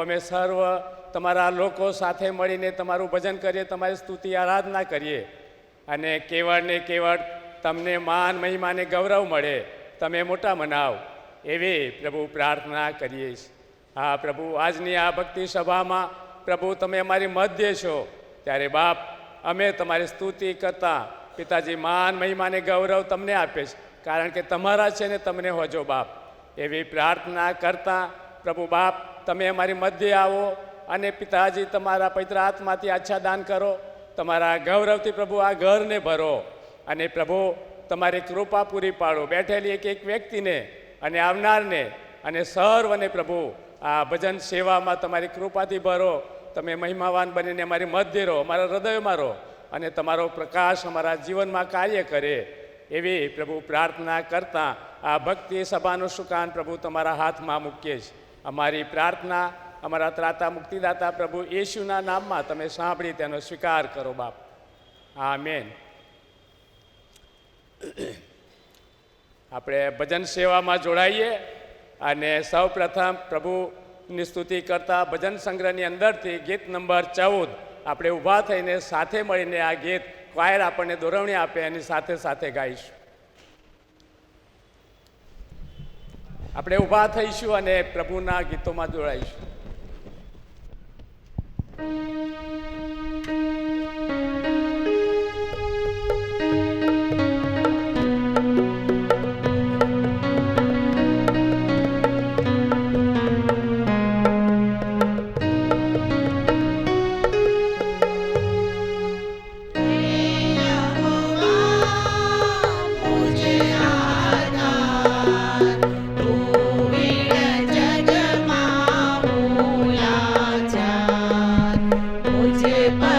અમે સર્વ તમારા લોકો સાથે મળીને તમારું ભજન કરીએ, તમારી સ્તુતિ આરાધના કરીએ અને કેવળ ને કેવળ તમને માન મહિમા ને ગૌરવ મળે, તમે મોટા મનાવ એવી પ્રભુ પ્રાર્થના કરીએ છીએ. હા પ્રભુ, આજની આ ભક્તિ સભામાં પ્રભુ તમે અમારી મધ્ય છો, ત્યારે બાપ અમે તમારી સ્તુતિ કરતા પિતાજી માન મહિમા ને ગૌરવ તમને આપે છે, કારણ કે તમારા છે ને તમને હોજો બાપ. એવી પ્રાર્થના કરતા પ્રભુ બાપ તમે અમારી મધ્ય આવો અને પિતાજી તમારા પવિત્ર આત્માથી આચ્છાદાન કરો, તમારા ગૌરવથી પ્રભુ આ ઘરને ભરો અને પ્રભુ તમારી કૃપા પૂરી પાડો બેઠેલી એક એક વ્યક્તિને અને આવનારને અને સર્વને પ્રભુ આ ભજન સેવામાં તમારી કૃપાથી ભરો. તમે મહિમાવાન બનીને અમારી મધ્ય રહો, અમારા હૃદયમાં રહો અને તમારો પ્રકાશ અમારા જીવનમાં કાર્ય કરે એવી પ્રભુ પ્રાર્થના કરતાં આ ભક્તિ સભાનું સુકાન પ્રભુ તમારા હાથમાં મૂકીએ છીએ. અમારી પ્રાર્થના અમારા ત્રાતા મુક્તિદાતા પ્રભુ યેશુના નામમાં તમે સાંભળી તેનો સ્વીકાર કરો બાપ. આમેન. આપણે ભજન સેવામાં જોડાઈએ અને સૌ પ્રથમ પ્રભુની સ્તુતિ કરતા ભજન સંગ્રહની અંદરથી ગીત નંબર 14 આપણે ઊભા થઈને સાથે મળીને આ ગીત ક્વાયર આપણને દોરવણી આપે એની સાથે સાથે ગાઈશું. આપણે ઊભા થઈશું અને પ્રભુના ગીતોમાં જોડાઈશું. मुझे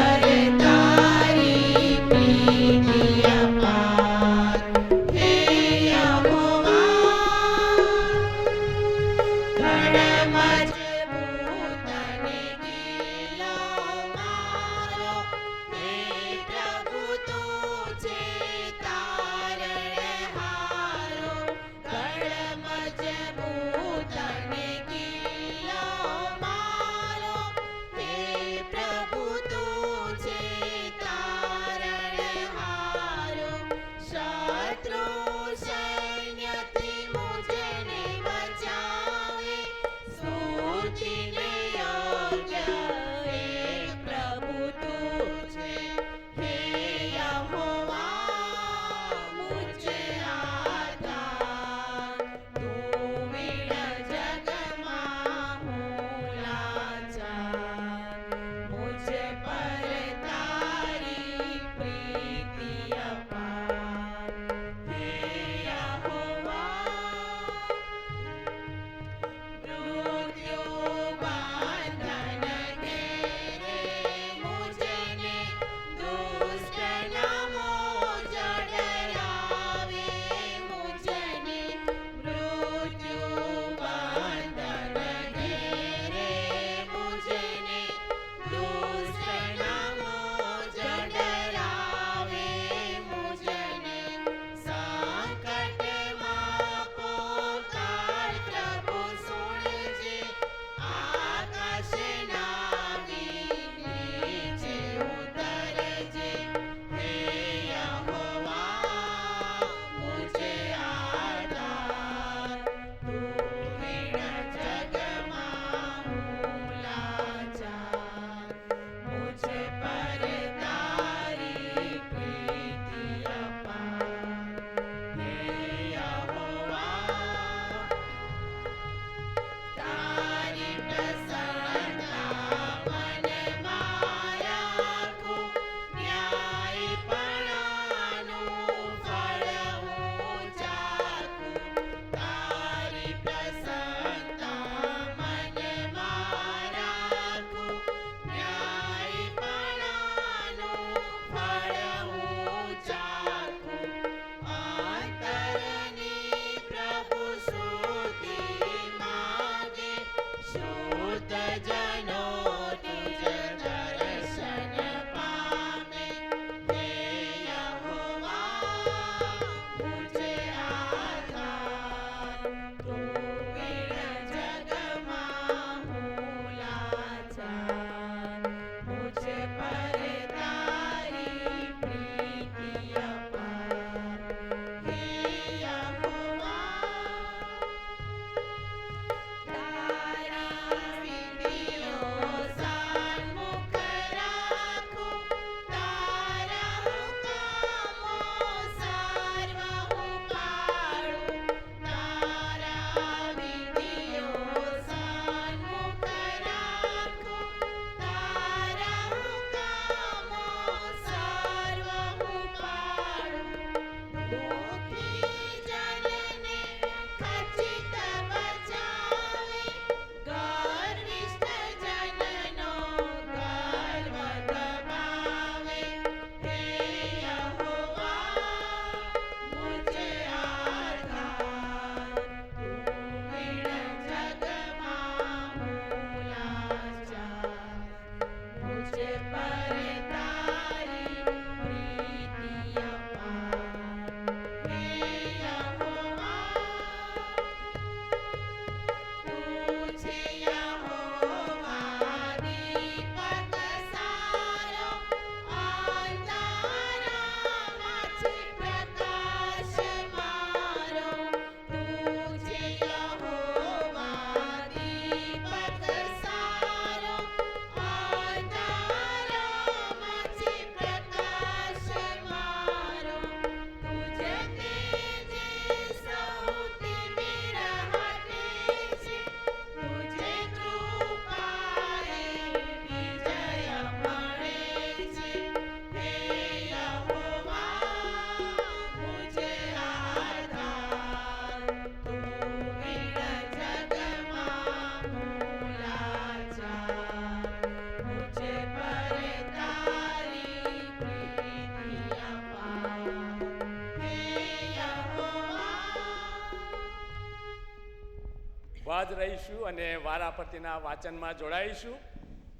જ રહીશું અને વારાફરતીના વાંચનમાં જોડાઈશું.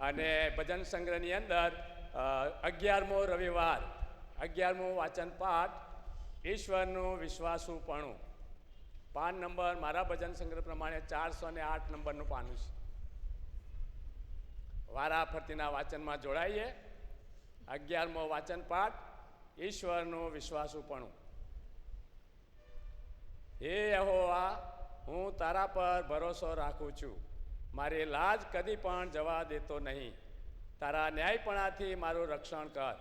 અને ભજન સંગ્રહની અંદર 11મો રવિવાર 11મો વાચન પાઠ ઈશ્વરનું વિશ્વાસુપણું. પાન નંબર મારા ભજન સંગ્રહ પ્રમાણે 408 નંબરનું પાનું છે. વારાફરતીના વાંચનમાં જોડાઈએ. 11મો વાચન પાઠ ઈશ્વરનું વિશ્વાસુપણું. હે યહોવા, હું તારા પર ભરોસો રાખું છું. મારી લાજ કદી પણ જવા દેતો નહીં. તારા ન્યાયપણાથી મારું રક્ષણ કર.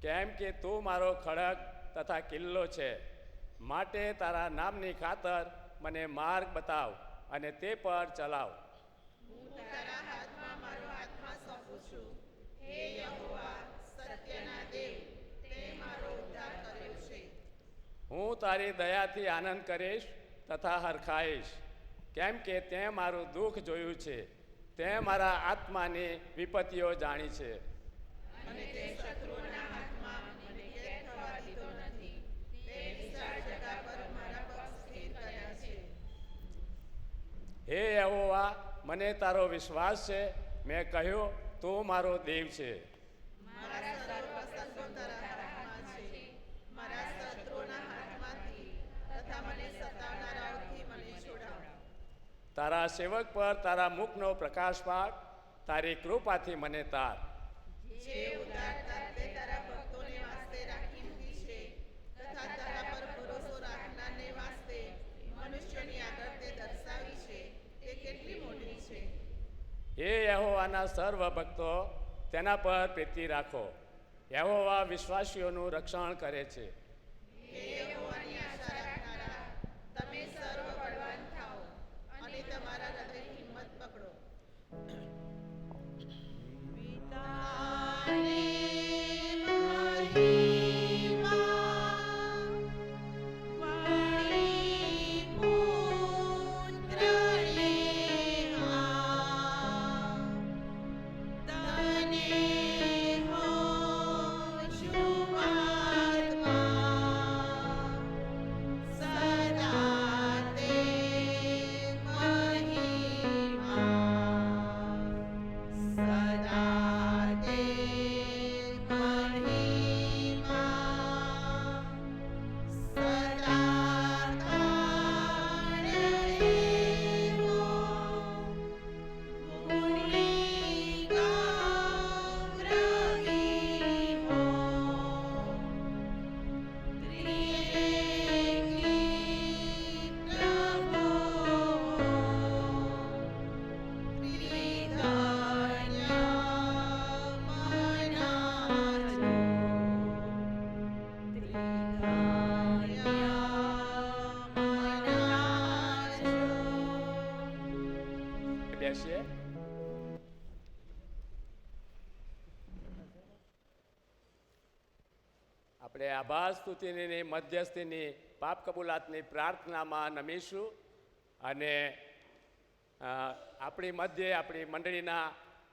કેમ કે તું મારો ખડક તથા કિલ્લો છે. માટે તારા નામની ખાતર મને માર્ગ બતાવ અને તે પર ચલાવ. હું તારી દયાથી આનંદ કરીશ તથા હરખાઈશ. કેમ કે તે મારું દુઃખ જોયું છે. તે મારા આત્માની વિપત્તિઓ જાણી છે. અને તે શત્રુઓના હાથમાં મને કેદ થવા દીધો નથી. તે વિશાળ જગા પર મારા પગ સ્થિર કર્યા છે. હે યહોવા, મને તારો વિશ્વાસ છે. મેં કહ્યું, તું મારો દેવ છે. મારા સર્વ સંતો તારા હાથમાં છે. મારા શત્રુઓના હાથમાંથી તથા મને સતાવનારાઓથી મને છોડાવ. તારા સેવક પર તારા મુખનો પ્રકાશ પાડ. તારી કૃપાથી મને તાર. જે ઉદારતા તે તારા ભક્તોને વાસ્તે રાખી મૂકી છે તથા તારા પર ભરોસો રાખનારને વાસ્તે મનુષ્યની આગળ તે દર્શાવી છે. તે કેટલી મોટી છે. હે યહોવાના સર્વ ભક્તો, તેના પર પ્રીતિ રાખો. યહોવા વિશ્વાસીઓનું રક્ષણ કરે છે. હે યહોવાની આશા રાખનારા, તમે સર્વ બળવાન થાઓ અને તમારા હૃદયની હિંમત પકડો. બેસીએ. આપણે આભાર સ્તુતિની મધ્યસ્થીની પાપ કબૂલાતની પ્રાર્થનામાં નમીશું. અને આપણી મધ્યે આપણી મંડળીના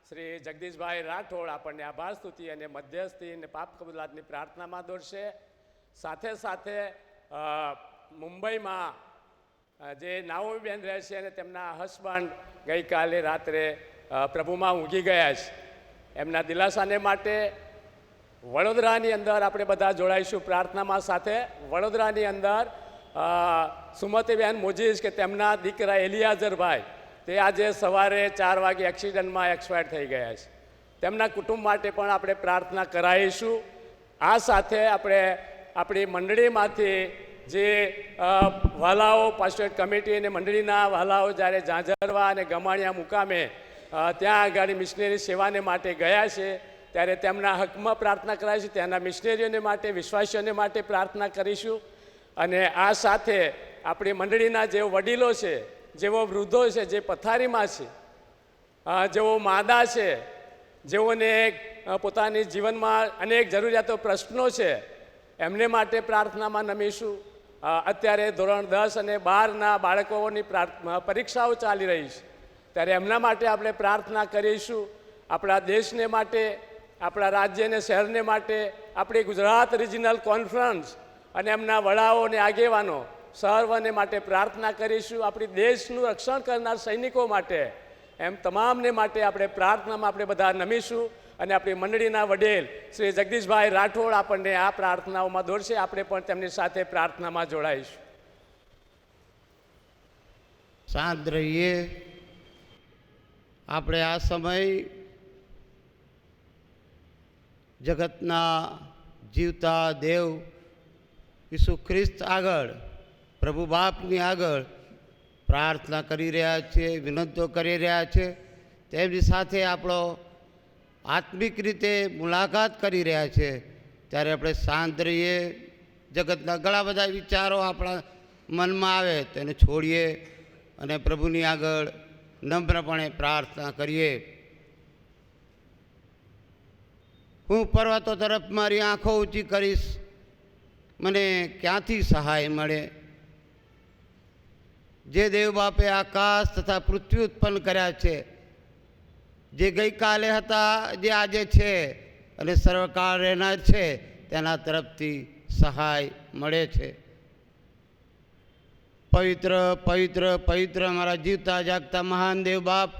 શ્રી જગદીશભાઈ રાઠોડ આપણને આભાર સ્તુતિ અને મધ્યસ્થી અને પાપ કબૂલાતની પ્રાર્થનામાં દોરશે. સાથે સાથે મુંબઈમાં જે નાઓમીબેન રહે છે અને તેમના હસબન્ડ ગઈકાલે રાત્રે પ્રભુમાં ઊંઘી ગયા છે, એમના દિલાસાને માટે વડોદરાની અંદર આપણે બધા જોડાઈશું પ્રાર્થનામાં. સાથે વડોદરાની અંદર સુમતીબેન મોજીસ કે તેમના દીકરા એલિયાઝરભાઈ તે આજે સવારે 4 વાગે એક્સિડન્ટમાં એક્સપાયર થઈ ગયા છે. તેમના કુટુંબ માટે પણ આપણે પ્રાર્થના કરાવીશું. આ સાથે આપણે આપણી મંડળીમાંથી જે વાલાઓ પાસ્ટોરેટ કમિટી અને મંડળીના વાલાઓ જ્યારે ઝાંઝરવા અને ગમાણિયા મુકામે ત્યાં આગળ મિશનરી સેવાને માટે ગયા છે, ત્યારે તેમના હકમાં પ્રાર્થના કરાવીશું. ત્યાંના મિશનરીઓને માટે, વિશ્વાસીઓને માટે પ્રાર્થના કરીશું. અને આ સાથે આપણી મંડળીના જે વડીલો છે, જેઓ વૃદ્ધો છે, જે પથારીમાં છે, જેઓ માદા છે, જેઓને પોતાની જીવનમાં અનેક જરૂરિયાતો પ્રશ્નો છે, એમને માટે પ્રાર્થનામાં નમીશું. અત્યારે ધોરણ 10 અને 12ના બાળકોની પરીક્ષાઓ ચાલી રહી છે, ત્યારે એમના માટે આપણે પ્રાર્થના કરીશું. આપણા દેશને માટે, આપણા રાજ્ય અને શહેરને માટે આપણી ગુજરાત રિજનલ કોન્ફરન્સ અને એમના વડાઓ અને આગેવાનો સર્વને માટે પ્રાર્થના કરીશું. આપણી દેશનું રક્ષણ કરનાર સૈનિકો માટે એમ તમામને માટે આપણે પ્રાર્થનામાં આપણે બધા નમીશું અને આપણી મંડળીના વડીલ શ્રી જગદીશભાઈ રાઠોડ આપણને આ પ્રાર્થનાઓમાં દોરશે. આપણે પણ તેમની સાથે પ્રાર્થનામાં જોડાઈશું. શાંત રહીએ. આપણે આ સમય જગતના જીવતા દેવ ઈસુ ખ્રિસ્ત આગળ, પ્રભુ બાપની આગળ પ્રાર્થના કરી રહ્યા છીએ, વિનંતીઓ કરી રહ્યા છે. તેમની સાથે આપણો આત્મિક રીતે મુલાકાત કરી રહ્યા છે. ત્યારે આપણે શાંત રહીએ. જગતના ઘણા બધા વિચારો આપણા મનમાં આવે તેને છોડીએ અને પ્રભુની આગળ નમ્રપણે પ્રાર્થના કરીએ. હું પર્વતો તરફ મારી આંખો ઊંચી કરીશ, મને ક્યાંથી સહાય મળે? જે દેવ બાપે આકાશ તથા પૃથ્વી ઉત્પન્ન કર્યા છે, જે ગઈકાલે હતા, જે આજે છે અને સર્વકાળ રહેનાર છે, તેના તરફથી સહાય મળે છે. પવિત્ર પવિત્ર પવિત્ર અમારા જીવતા જાગતા મહાન દેવ બાપ,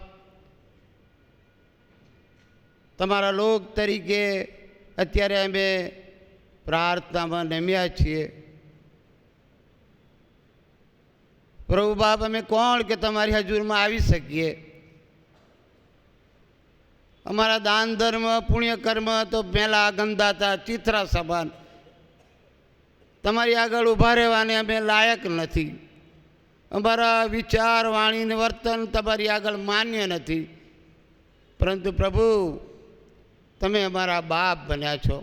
તમારા લોક તરીકે અત્યારે અમે પ્રાર્થનામાં નમ્યા છીએ. પ્રભુ બાપ, અમે કોણ કે તમારી હજુરમાં આવી શકીએ? અમારા દાન ધર્મ પુણ્ય કર્મ તો પહેલાં ગંધાતા ચિત્રા સમાન. તમારી આગળ ઊભા રહેવાને અમે લાયક નથી. અમારા વિચાર વાણી ને વર્તન તમારી આગળ માન્ય નથી. પરંતુ પ્રભુ, તમે અમારા બાપ બન્યા છો,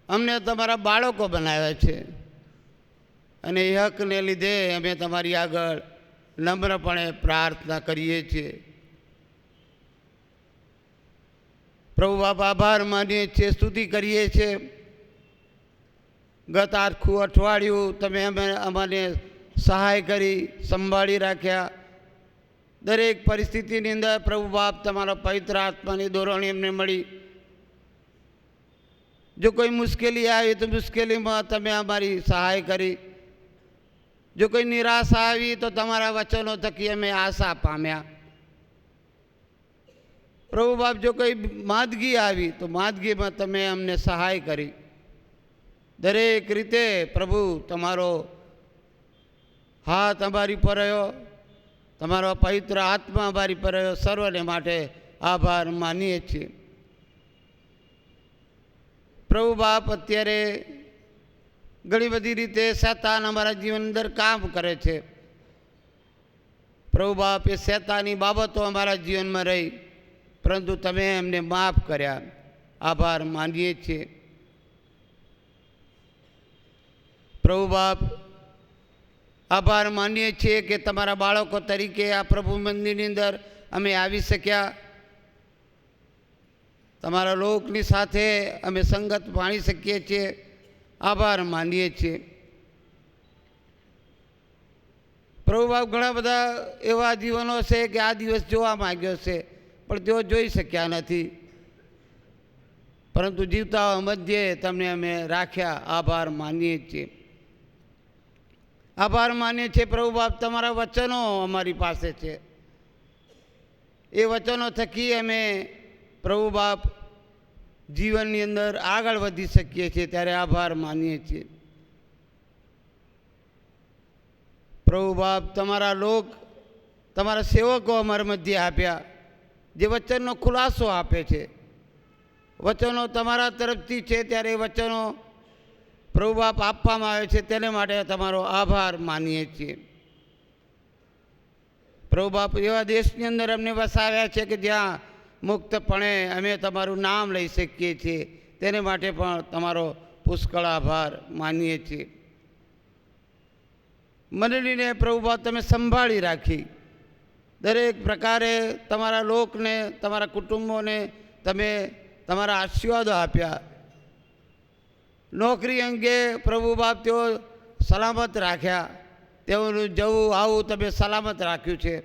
અમને તમારા બાળકો બનાવ્યા છે અને એ હકને લીધે અમે તમારી આગળ નમ્રપણે પ્રાર્થના કરીએ છીએ. પ્રભુ બાપ, આભાર માનીએ છીએ, સ્તુતિ કરીએ છીએ. ગત આખું અઠવાડિયું તમે અમને સહાય કરી, સંભાળી રાખ્યા. દરેક પરિસ્થિતિની અંદર પ્રભુ બાપ તમારા પવિત્ર આત્માની દોરણી એમને મળી. જો કોઈ મુશ્કેલી આવી તો મુશ્કેલીમાં તમે અમારી સહાય કરી. જો કોઈ નિરાશા આવી તો તમારા વચનો થકી અમે આશા પામ્યા. પ્રભુ બાપ, જો કોઈ માંદગી આવી તો માંદગીમાં તમે અમને સહાય કરી. દરેક રીતે પ્રભુ તમારો હાથ અમારી પર રહ્યો, તમારો પવિત્ર આત્મા અમારી પર રહ્યો. સર્વને માટે આભાર માનીએ છીએ. પ્રભુ બાપ, અત્યારે ઘણી બધી રીતે શૈતાન અમારા જીવન અંદર કામ કરે છે. પ્રભુ બાપ, એ શૈતાની બાબતો અમારા જીવનમાં રહી, પરંતુ તમે એમને માફ કર્યા. આભાર માનીએ છીએ. પ્રભુ બાપ, આભાર માનીએ છીએ કે તમારા બાળકો તરીકે આ પ્રભુ મંદિરની અંદર અમે આવી શક્યા. તમારા લોકની સાથે અમે સંગત માણી શકીએ છીએ. આભાર માનીએ છીએ. પ્રભુ બાપ, ઘણા બધા એવા જીવનો છે કે આ દિવસ જોવા માંગ્યો છે પણ તેઓ જોઈ શક્યા નથી, પરંતુ જીવતા મધ્યે તમને અમે રાખ્યા. આભાર માનીએ છીએ. આભાર માનીએ છીએ પ્રભુ બાપ, તમારા વચનો અમારી પાસે છે. એ વચનો થકી અમે પ્રભુ બાપ જીવનની અંદર આગળ વધી શકીએ છીએ. ત્યારે આભાર માનીએ છીએ. પ્રભુ બાપ, તમારા લોક, તમારા સેવકો અમારા મધ્યે આપ્યા, જે વચનનો ખુલાસો આપે છે. વચનો તમારા તરફથી છે, ત્યારે એ વચનો પ્રભુ બાપ આપવામાં આવે છે, તેને માટે તમારો આભાર માનીએ છીએ. પ્રભુ બાપ, એવા દેશની અંદર અમને વસાવ્યા છે કે જ્યાં મુક્તપણે અમે તમારું નામ લઈ શકીએ છીએ, તેને માટે પણ તમારો પુષ્કળ આભાર માનીએ છીએ. મંડળીને પ્રભુ બાપ તમે સંભાળી રાખી. દરેક પ્રકારે તમારા લોકને, તમારા કુટુંબોને તમે તમારા આશીર્વાદો આપ્યા. નોકરી અંગે પ્રભુ બાપ તેઓ સલામત રાખ્યા. તેઓનું જવું આવું તમે સલામત રાખ્યું છે.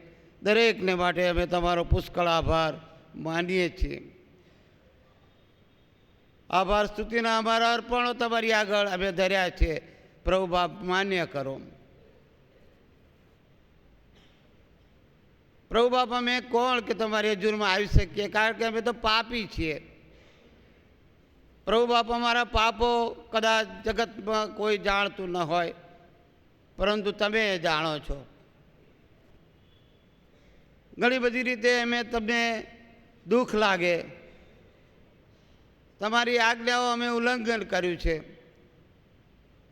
દરેકને માટે અમે તમારો પુષ્કળ આભાર માનીએ છીએ. આભાર સ્તુતિના અમારા અર્પણો તમારી આગળ અમે ધર્યા છે. પ્રભુ બાપ માન્ય કરો. પ્રભુ બાપ અમે કોણ કે તમારી હજુરમાં આવી શકીએ, કારણ કે અમે તો પાપી છીએ. પ્રભુ બાપ અમારા પાપો કદાચ જગતમાં કોઈ જાણતું ન હોય, પરંતુ તમે જાણો છો. ઘણી બધી રીતે અમે તમને દુઃખ લાગે, તમારી આજ્ઞાઓ અમે ઉલ્લંઘન કર્યું છે.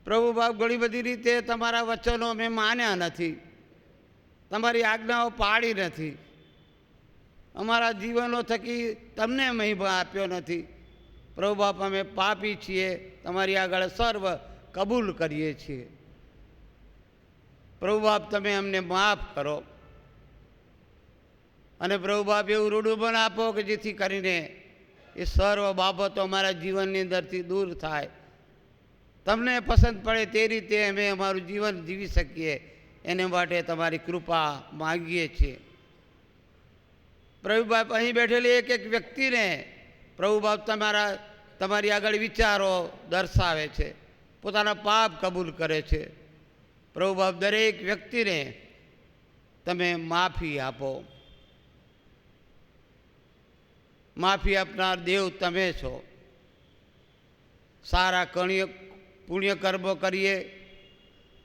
પ્રભુ બાપ ઘણી બધી રીતે તમારા વચનો અમે માન્યા નથી, તમારી આજ્ઞાઓ પાળી નથી, અમારા જીવનો થકી તમને મહિમા આપ્યો નથી. પ્રભુ બાપ અમે પાપી છીએ, તમારી આગળ સર્વ કબૂલ કરીએ છીએ. પ્રભુ બાપ તમે અમને માફ કરો, અને પ્રભુ બાપ એવું રૂડું પણ આપો કે જેથી કરીને એ સર્વ બાબતો અમારા જીવનની અંદરથી દૂર થાય. તમને પસંદ પડે તે રીતે અમે અમારું જીવન જીવી શકીએ, એને માટે તમારી કૃપા માગીએ છીએ. પ્રભુ બાપ અહીં બેઠેલી એક એક વ્યક્તિને પ્રભુ બાપ તમારી આગળ વિચારો દર્શાવે છે, પોતાના પાપ કબૂલ કરે છે. પ્રભુ બાપ દરેક વ્યક્તિને તમે માફી આપો. માફી આપનાર દેવ તમે છો. સારા પુણ્ય કર્મો કરીએ,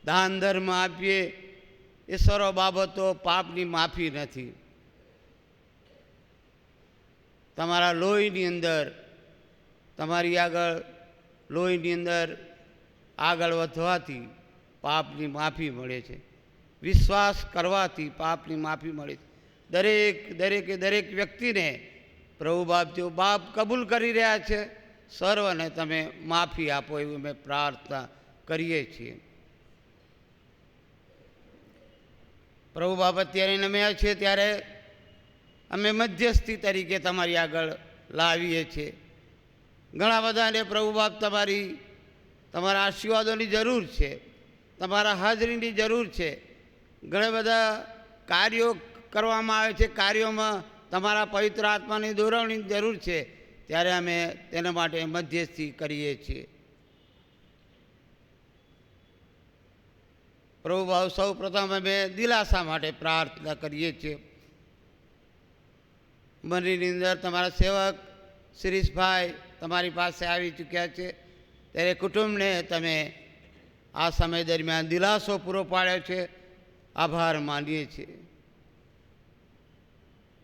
દાન ધર્મ આપીએ, એ સર્વ બાબતો પાપની માફી નથી. તમારા લોહીની અંદર, તમારી આગળ લોહીની અંદર આગળ વધવાથી પાપની માફી મળે છે. વિશ્વાસ કરવાથી પાપની માફી મળે છે. દરેક વ્યક્તિને પ્રભુ બાપ જો બાપ કબૂલ કરી રહ્યા છે, સર્વને તમે માફી આપો એવી અમે પ્રાર્થના કરીએ છીએ. પ્રભુ બાપ અત્યારે નમ્યા છે ત્યારે અમે મધ્યસ્થી તરીકે તમારી આગળ લાવીએ છીએ. ઘણા બધાને પ્રભુ બાપ તમારા આશીર્વાદોની જરૂર છે, તમારા હાજરીની જરૂર છે. ઘણા બધા કાર્યો કરવામાં આવે છે, કાર્યોમાં તમારા પવિત્ર આત્માની દોરવણીની જરૂર છે, ત્યારે અમે તેના માટે મધ્યસ્થી કરીએ છીએ. પ્રભુ ભાવ સૌ પ્રથમ અમે દિલાસા માટે પ્રાર્થના કરીએ છીએ. મંદિરની અંદર તમારા સેવક શિરીષભાઈ તમારી પાસે આવી ચૂક્યા છે, ત્યારે કુટુંબને તમે આ સમય દરમિયાન દિલાસો પૂરો પાડ્યો છે, આભાર માનીએ છીએ.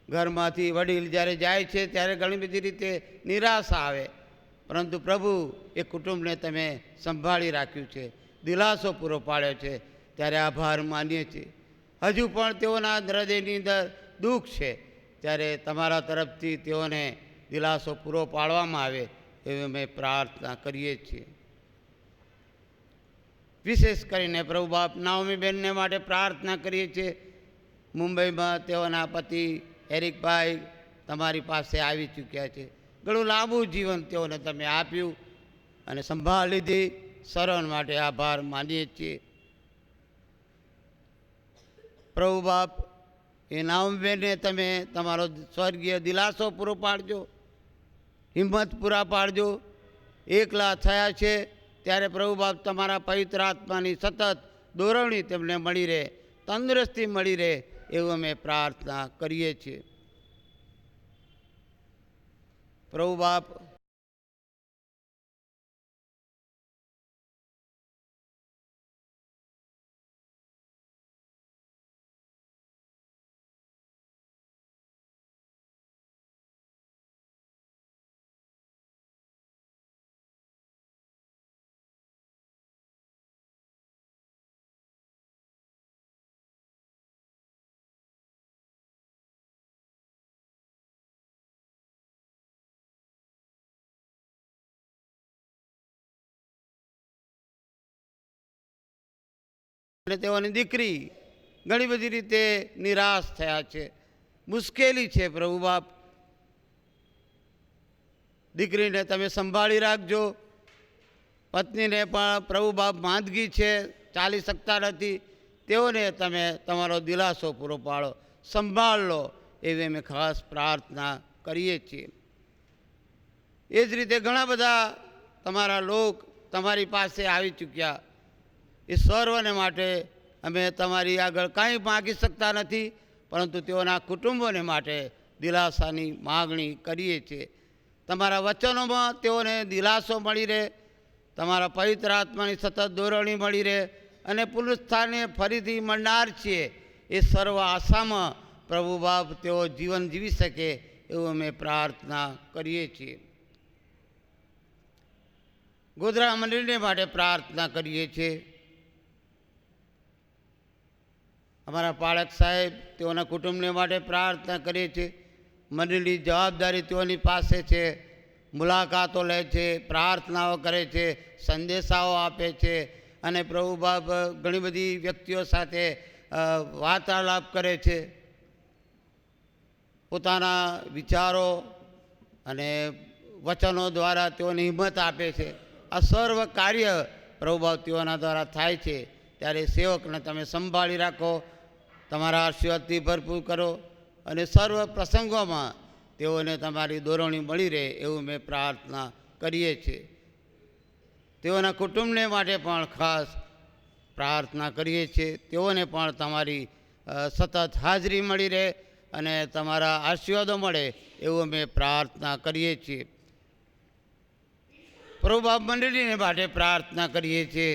ઘરમાંથી વડીલ જ્યારે જાય છે ત્યારે ઘણી બધી રીતે નિરાશા આવે, પરંતુ પ્રભુ એ કુટુંબને તમે સંભાળી રાખ્યું છે, દિલાસો પૂરો પાડ્યો છે, ત્યારે આભાર માનીએ છીએ. હજુ પણ તેઓના હૃદયની અંદર દુઃખ છે, ત્યારે તમારા તરફથી તેઓને દિલાસો પૂરો પાડવામાં આવે એવી અમે પ્રાર્થના કરીએ છીએ. વિશેષ કરીને પ્રભુ બાપ નાઓમીબેનને માટે પ્રાર્થના કરીએ છીએ. મુંબઈમાં તેઓના પતિ એરિકભાઈ તમારી પાસે આવી ચૂક્યા છે. ઘણું લાંબુ જીવન તેઓને તમે આપ્યું અને સંભાળ લીધી, શરણ માટે આભાર માનીએ છીએ. પ્રભુ બાપ એ નાઓમીબેનને તમે તમારો સ્વર્ગીય દિલાસો પૂરો પાડજો, હિંમત પૂરા પાડજો. એકલા થયા છે ત્યારે પ્રભુ બાપ તમારા પવિત્ર આત્માની સતત દોરવણી તેમને મળી રહે, તંદુરસ્તી મળી રહે એવું અમે પ્રાર્થના કરીએ છીએ. પ્રભુ બાપ અને તેઓની દીકરી ઘણી બધી રીતે નિરાશ થયા છે, મુશ્કેલી છે. પ્રભુ બાપ દીકરીને તમે સંભાળી રાખજો. પત્નીને પણ પ્રભુ બાપ માંદગી છે, ચાલી શકતા નથી, તેઓને તમે તમારો દિલાસો પૂરો પાડો, સંભાળ લો એવી અમે ખાસ પ્રાર્થના કરીએ છીએ. એ જ રીતે ઘણા બધા તમારા લોક તમારી પાસે આવી ચૂક્યા. એ સર્વને માટે અમે તમારી આગળ કાંઈ માગી શકતા નથી, પરંતુ તેઓના કુટુંબોને માટે દિલાસાની માગણી કરીએ છીએ. તમારા વચનોમાં તેઓને દિલાસો મળી રહે, તમારા પવિત્ર આત્માની સતત દોરણી મળી રહે અને પુનરુત્થાને ફરીથી મળનાર છીએ એ સર્વ આશામાં પ્રભુ બાપ તેઓ જીવન જીવી શકે એવું અમે પ્રાર્થના કરીએ છીએ. ગોધરા મંડળીને માટે પ્રાર્થના કરીએ છીએ. અમારા પાળક સાહેબ તેઓના કુટુંબને માટે પ્રાર્થના કરીએ છીએ. મંડળીની જવાબદારી તેઓની પાસે છે, મુલાકાતો લે છે, પ્રાર્થનાઓ કરે છે, સંદેશાઓ આપે છે અને પ્રભુ બાપ ઘણી બધી વ્યક્તિઓ સાથે વાર્તાલાપ કરે છે. પોતાના વિચારો અને વચનો દ્વારા તેઓને હિંમત આપે છે. આ સર્વ કાર્ય પ્રભુ બાપ તેઓના દ્વારા થાય છે. ત્યારે સેવકને તમે સંભાળી રાખો, તમારા આશીર્વાદથી ભરપૂર કરો અને સર્વ પ્રસંગોમાં તેઓને તમારી દોરણી મળી રહે એવું મેં પ્રાર્થના કરીએ છીએ. તેઓના કુટુંબને માટે પણ ખાસ પ્રાર્થના કરીએ છીએ. તેઓને પણ તમારી સતત હાજરી મળી રહે અને તમારા આશીર્વાદો મળે એવું અમે પ્રાર્થના કરીએ છીએ. પ્રભુ બાપ મંડળીને માટે પ્રાર્થના કરીએ છીએ.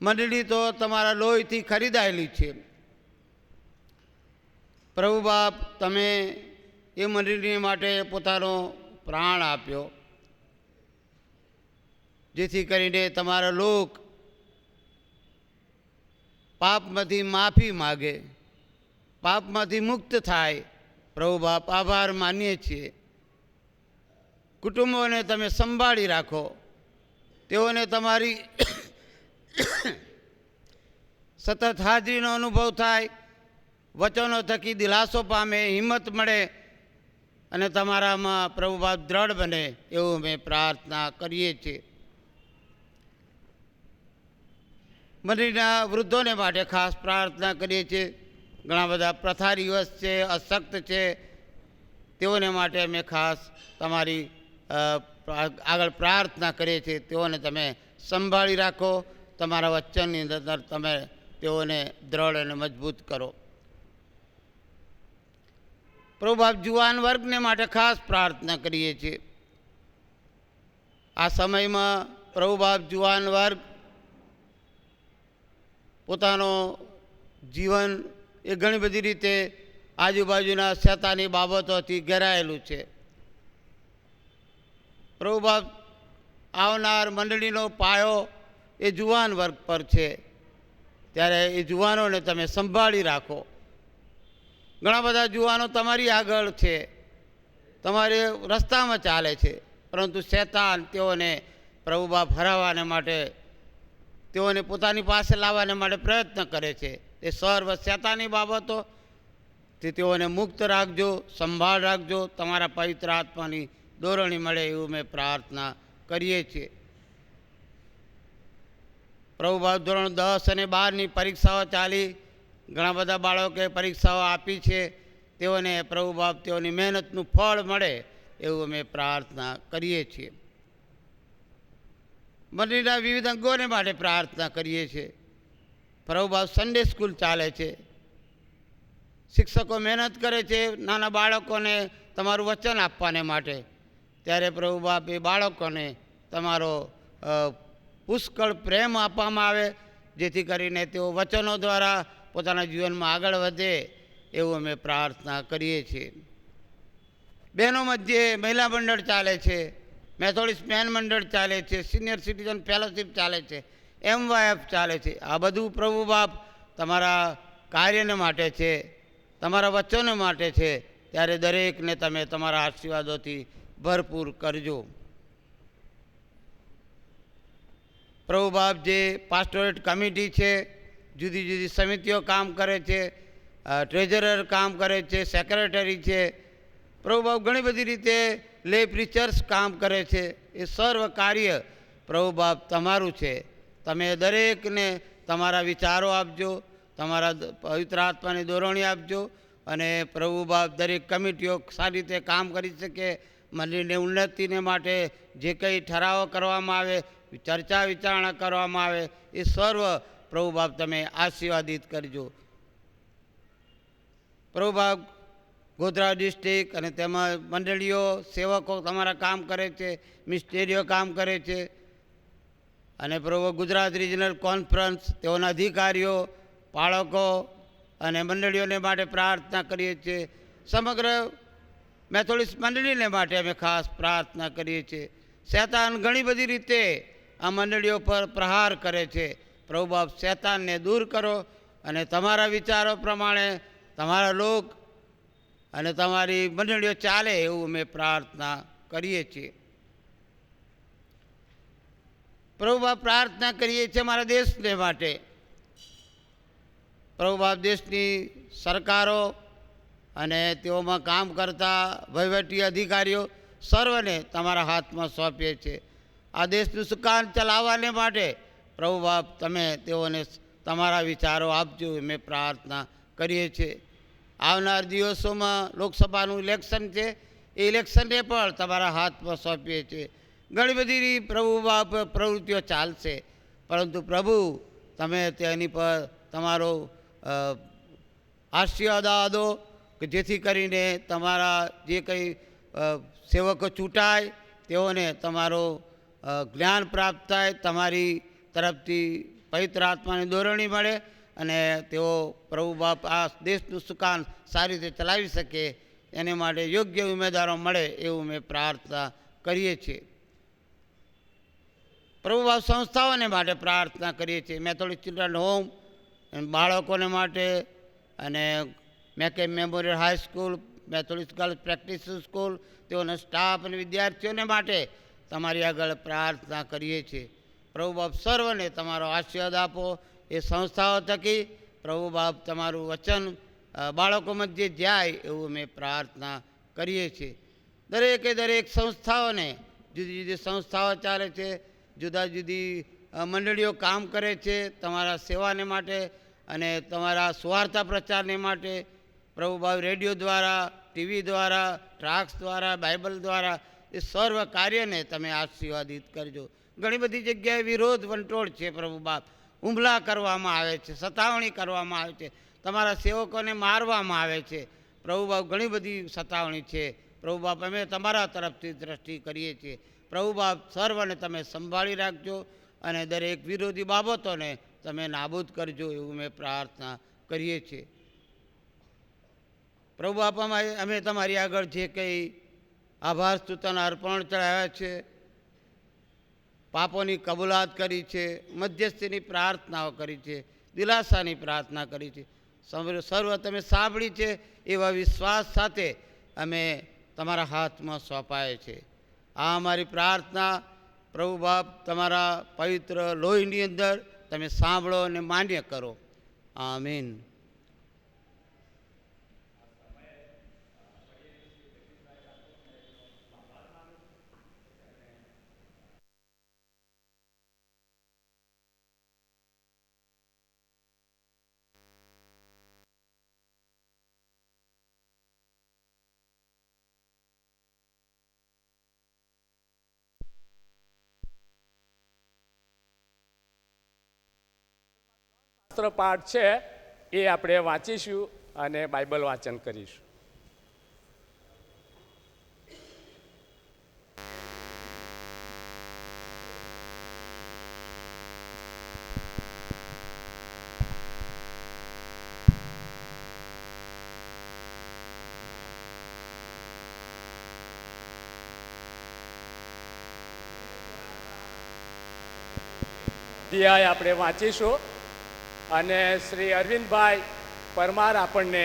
મંડળી તો તમારા લોહીથી ખરીદાયેલી છે. પ્રભુ બાપ તમે એ મંડળી માટે પોતાનો પ્રાણ આપ્યો, જેથી કરીને તમારા લોક પાપમાંથી માફી માગે, પાપમાંથી મુક્ત થાય. પ્રભુ બાપ આભાર માનીએ છીએ. કુટુંબોને તમે સંભાળી રાખો, તેઓને તમારી સતત હાજરીનો અનુભવ થાય, વચનો થકી દિલાસો પામે, હિંમત મળે અને તમારામાં પ્રભુ બાપ દ્રઢ બને એવું અમે પ્રાર્થના કરીએ છીએ. મંડળીના વૃદ્ધોને માટે ખાસ પ્રાર્થના કરીએ છીએ. ઘણા બધા પ્રથારીવશ છે, અશક્ત છે, તેઓને માટે અમે ખાસ તમારી આગળ પ્રાર્થના કરીએ છીએ. તેઓને તમે સંભાળી રાખો, તમારા વચનની અંદર તમે તેઓને દ્રઢ અને મજબૂત કરો. પ્રભુ બાપ જુવાન વર્ગને માટે ખાસ પ્રાર્થના કરીએ છીએ. આ સમયમાં પ્રભુ બાપ જુવાન વર્ગ પોતાનો જીવન એ ઘણી બધી રીતે આજુબાજુના શેતાની બાબતોથી ઘેરાયેલું છે. પ્રભુ બાપ આવનાર મંડળીનો પાયો એ જુવાન વર્ગ પર છે. ત્યારે એ જુવાનોને તમે સંભાળી રાખો. ઘણા બધા જુવાનો તમારી આગળ છે, તમારે રસ્તામાં ચાલે છે, પરંતુ શેતાન તેઓને પ્રભુ બાપ હરાવવાને માટે, તેઓને પોતાની પાસે લાવવાને માટે પ્રયત્ન કરે છે. એ સર્વ શેતાની બાબતોથી તેઓને મુક્ત રાખજો, સંભાળ રાખજો. તમારા પવિત્ર આત્માની દોરણી મળે એવું મેં પ્રાર્થના કરીએ છીએ. પ્રભુ બાપ ધોરણ 10 અને 12ની પરીક્ષાઓ ચાલી, ઘણા બધા બાળકોએ પરીક્ષાઓ આપી છે. તેઓને પ્રભુ બાપ તેઓની મહેનતનું ફળ મળે એવું અમે પ્રાર્થના કરીએ છીએ. મંડળીના વિવિધ અંગોને માટે પ્રાર્થના કરીએ છીએ. પ્રભુ બાપ સન્ડે સ્કૂલ ચાલે છે, શિક્ષકો મહેનત કરે છે નાના બાળકોને તમારું વચન આપવાને માટે. ત્યારે પ્રભુ બાપ એ બાળકોને તમારો પુષ્કળ પ્રેમ આપવામાં આવે, જેથી કરીને તેઓ વચનો દ્વારા પોતાના જીવનમાં આગળ વધે એવું અમે પ્રાર્થના કરીએ છીએ. બહેનો મધ્યે મહિલા મંડળ ચાલે છે, મેથોડિસ્ટ મેન મંડળ ચાલે છે, સિનિયર સિટીઝન ફેલોશિપ ચાલે છે, MYF ચાલે છે. આ બધું પ્રભુ બાપ તમારા કાર્યને માટે છે, તમારા વચનો માટે છે. ત્યારે દરેકને તમે તમારા આશીર્વાદોથી ભરપૂર કરજો. પ્રભુ બાપ જે પાસ્ટોરેટ કમિટી છે, જુદી જુદી સમિતિઓ કામ કરે છે, ટ્રેઝરર કામ કરે છે, સેક્રેટરી છે. પ્રભુ બાપ ઘણી બધી રીતે લે પ્રીચર્સ કામ કરે છે. એ સર્વ કાર્ય પ્રભુ બાપ તમારું છે. તમે દરેકને તમારા વિચારો આપજો, તમારા પવિત્ર આત્માની દોરણી આપજો અને પ્રભુ બાપ દરેક કમિટીઓ સારી રીતે કામ કરી શકે, મંદિરની ઉન્નતિને માટે જે કંઈ ઠરાવો કરવામાં આવે, ચર્ચા વિચારણા કરવામાં આવે, એ સર્વ પ્રભુ બાપ તમે આશીર્વાદિત કરજો. પ્રભુ બાપ ગોધરા ડિસ્ટ્રિક્ટ અને તેમાં મંડળીઓ સેવકો તમારા કામ કરે છે, મિસ્ટેરીઓ કામ કરે છે, અને પ્રભુ ગુજરાત રિજનલ કોન્ફરન્સ તેઓના અધિકારીઓ, બાળકો અને મંડળીઓને માટે પ્રાર્થના કરીએ છીએ. સમગ્ર મેથોડિસ્ટ મંડળીને માટે અમે ખાસ પ્રાર્થના કરીએ છીએ. શૈતાન ઘણી બધી રીતે આ મંડળીઓ પર પ્રહાર કરે છે. પ્રભુ બાપ શૈતાનને દૂર કરો અને તમારા વિચારો પ્રમાણે તમારા લોક અને તમારી મંડળીઓ ચાલે એવું અમે પ્રાર્થના કરીએ છીએ. પ્રભુ બાપ પ્રાર્થના કરીએ છીએ મારા દેશને માટે. પ્રભુ બાપ દેશની સરકારો અને તેઓમાં કામ કરતા વહીવટી અધિકારીઓ સર્વને તમારા હાથમાં સોંપીએ છીએ. આ દેશનું સુકાન ચલાવવાને માટે પ્રભુ બાપ તમે તેઓને તમારા વિચારો આપજો અમે પ્રાર્થના કરીએ છીએ. આવનાર દિવસોમાં લોકસભાનું ઇલેક્શન છે, એ ઇલેક્શનને પણ તમારા હાથમાં સોંપીએ છીએ. ઘણી બધી પ્રભુ બાપ પ્રવૃત્તિઓ ચાલશે, પરંતુ પ્રભુ તમે તેની પર તમારો આશીર્વાદ આપો કે જેથી કરીને તમારા જે કંઈ સેવકો ચૂંટાય તેઓને તમારો જ્ઞાન પ્રાપ્ત થાય, તમારી તરફથી પવિત્ર આત્માની દોરણી મળે અને તેઓ પ્રભુ બાપ આ દેશનું સુકાન સારી રીતે ચલાવી શકે એને માટે યોગ્ય ઉમેદવારો મળે એવું અમે પ્રાર્થના કરીએ છીએ. પ્રભુ બાપ સંસ્થાઓને માટે પ્રાર્થના કરીએ છીએ. મેથોડિસ્ટ ચિલ્ડ્રન હોમ બાળકોને માટે અને મેકેમ Memorial High School, Methodist Girls Practice School, તેઓના સ્ટાફ અને વિદ્યાર્થીઓને માટે તમારી આગળ પ્રાર્થના કરીએ છીએ. પ્રભુ બાપ સર્વને તમારો આશીર્વાદ આપો. એ સંસ્થાઓ થકી પ્રભુ બાપ તમારું વચન બાળકો મધ્યે જાય એવું અમે પ્રાર્થના કરીએ છીએ. દરેક સંસ્થાઓને જુદી જુદી સંસ્થાઓ ચાલે છે, જુદા જુદી મંડળીઓ કામ કરે છે તમારા સેવાને માટે અને તમારા સુવાર્તા પ્રચારને માટે. પ્રભુ બાપ રેડિયો દ્વારા, ટીવી દ્વારા, ટ્રાક્સ દ્વારા, બાઇબલ દ્વારા એ સર્વ કાર્યને તમે આશીર્વાદિત કરજો. ઘણી બધી જગ્યાએ વિરોધ વંટોળ છે પ્રભુ બાપ, હુમલા કરવામાં આવે છે, સતાવણી કરવામાં આવે છે, તમારા સેવકોને મારવામાં આવે છે. પ્રભુ બાપ ઘણી બધી સતાવણી છે. પ્રભુ બાપ અમે તમારા તરફથી દ્રષ્ટિ કરીએ છીએ. પ્રભુ બાપ સર્વને તમે સંભાળી રાખજો અને દરેક વિરોધી બાબતોને તમે નાબૂદ કરજો એવું અમે પ્રાર્થના કરીએ છીએ. પ્રભુ બાપ અમે તમારી આગળ જે કંઈ આભાર સ્તુતિના અર્પણ ચડાવ્યા છે, પાપોની કબૂલાત કરી છે, મધ્યસ્થીની પ્રાર્થનાઓ કરી છે, દિલાસાની પ્રાર્થના કરી છે, સર્વ તમે સાંભળી છે એવા વિશ્વાસ સાથે અમે તમારા હાથમાં સોંપાય છે. આ અમારી પ્રાર્થના પ્રભુ બાપ તમારા પવિત્ર લોહીની અંદર તમે સાંભળો અને માન્ય કરો. આમીન. પાઠ છે એ આપણે વાંચીશું અને બાઇબલ વાંચન કરીશું. અધ્યાય આપણે વાંચીશું અને શ્રી અરવિંદભાઈ પરમાર આપણને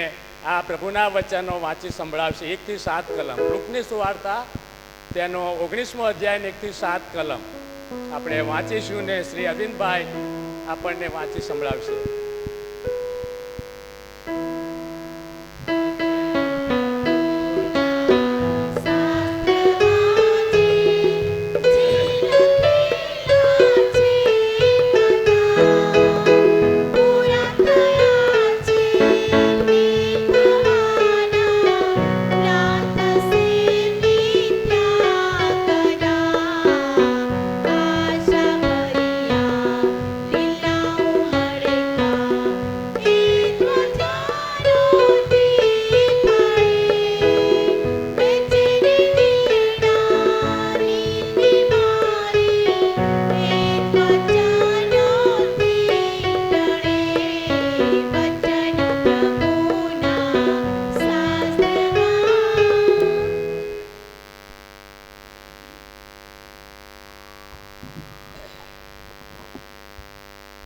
આ પ્રભુના વચનો વાંચી સંભળાવશે. 1 થી 7 કલમ, લુકની સુવાર્તા તેનો 19મો અધ્યાય 1 થી 7 કલમ આપણે વાંચીશું ને શ્રી અરવિંદભાઈ આપણને વાંચી સંભળાવશે.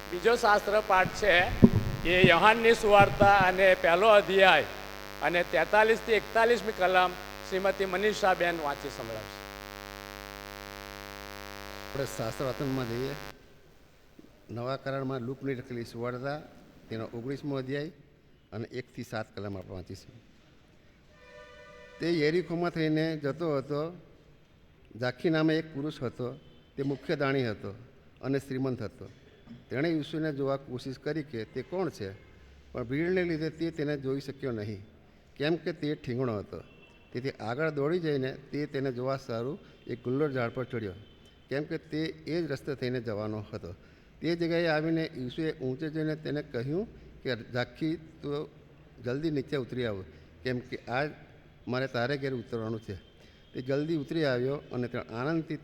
બીજો શાસ્ત્ર પાઠ છે એ યોહાનની સુવાર્તા અને પહેલો અધ્યાય અને 43 થી 41મી કલમ શ્રીમતી મનીષાબેન વાંચી સંભળાવશે. આપણે શાસ્ત્ર વાંચનમાં જઈએ. નવા કરારમાં લૂકની લખેલી સુવાર્તા તેનો 19મો અધ્યાય અને 1 થી 7 કલમ આપણે વાંચીશું. તે યેરીખોમાં થઈને જતો હતો. ઝાખી નામે એક પુરુષ હતો. તે મુખ્ય દાણી હતો અને શ્રીમંત હતો. તેણે યીશુને જોવા કોશિશ કરી કે તે કોણ છે, પણ ભીડને લીધે તે તેને જોઈ શક્યો નહીં, કેમ કે તે ઠીંગણો હતો. તેથી આગળ દોડી જઈને તે તેને જોવા સારું એક ગુલ્લર ઝાડ પર ચડ્યો, કેમ કે તે એ જ રસ્તે થઈને જવાનો હતો. તે જગ્યાએ આવીને યીશુએ ઊંચે જઈને તેને કહ્યું કે ઝાખી, તો જલ્દી નીચે ઉતરી આવ, કેમ કે આજ મારે તારે ઘેર ઉતરવાનું છે. તે જલ્દી ઉતરી આવ્યો અને તેણે આનંદથી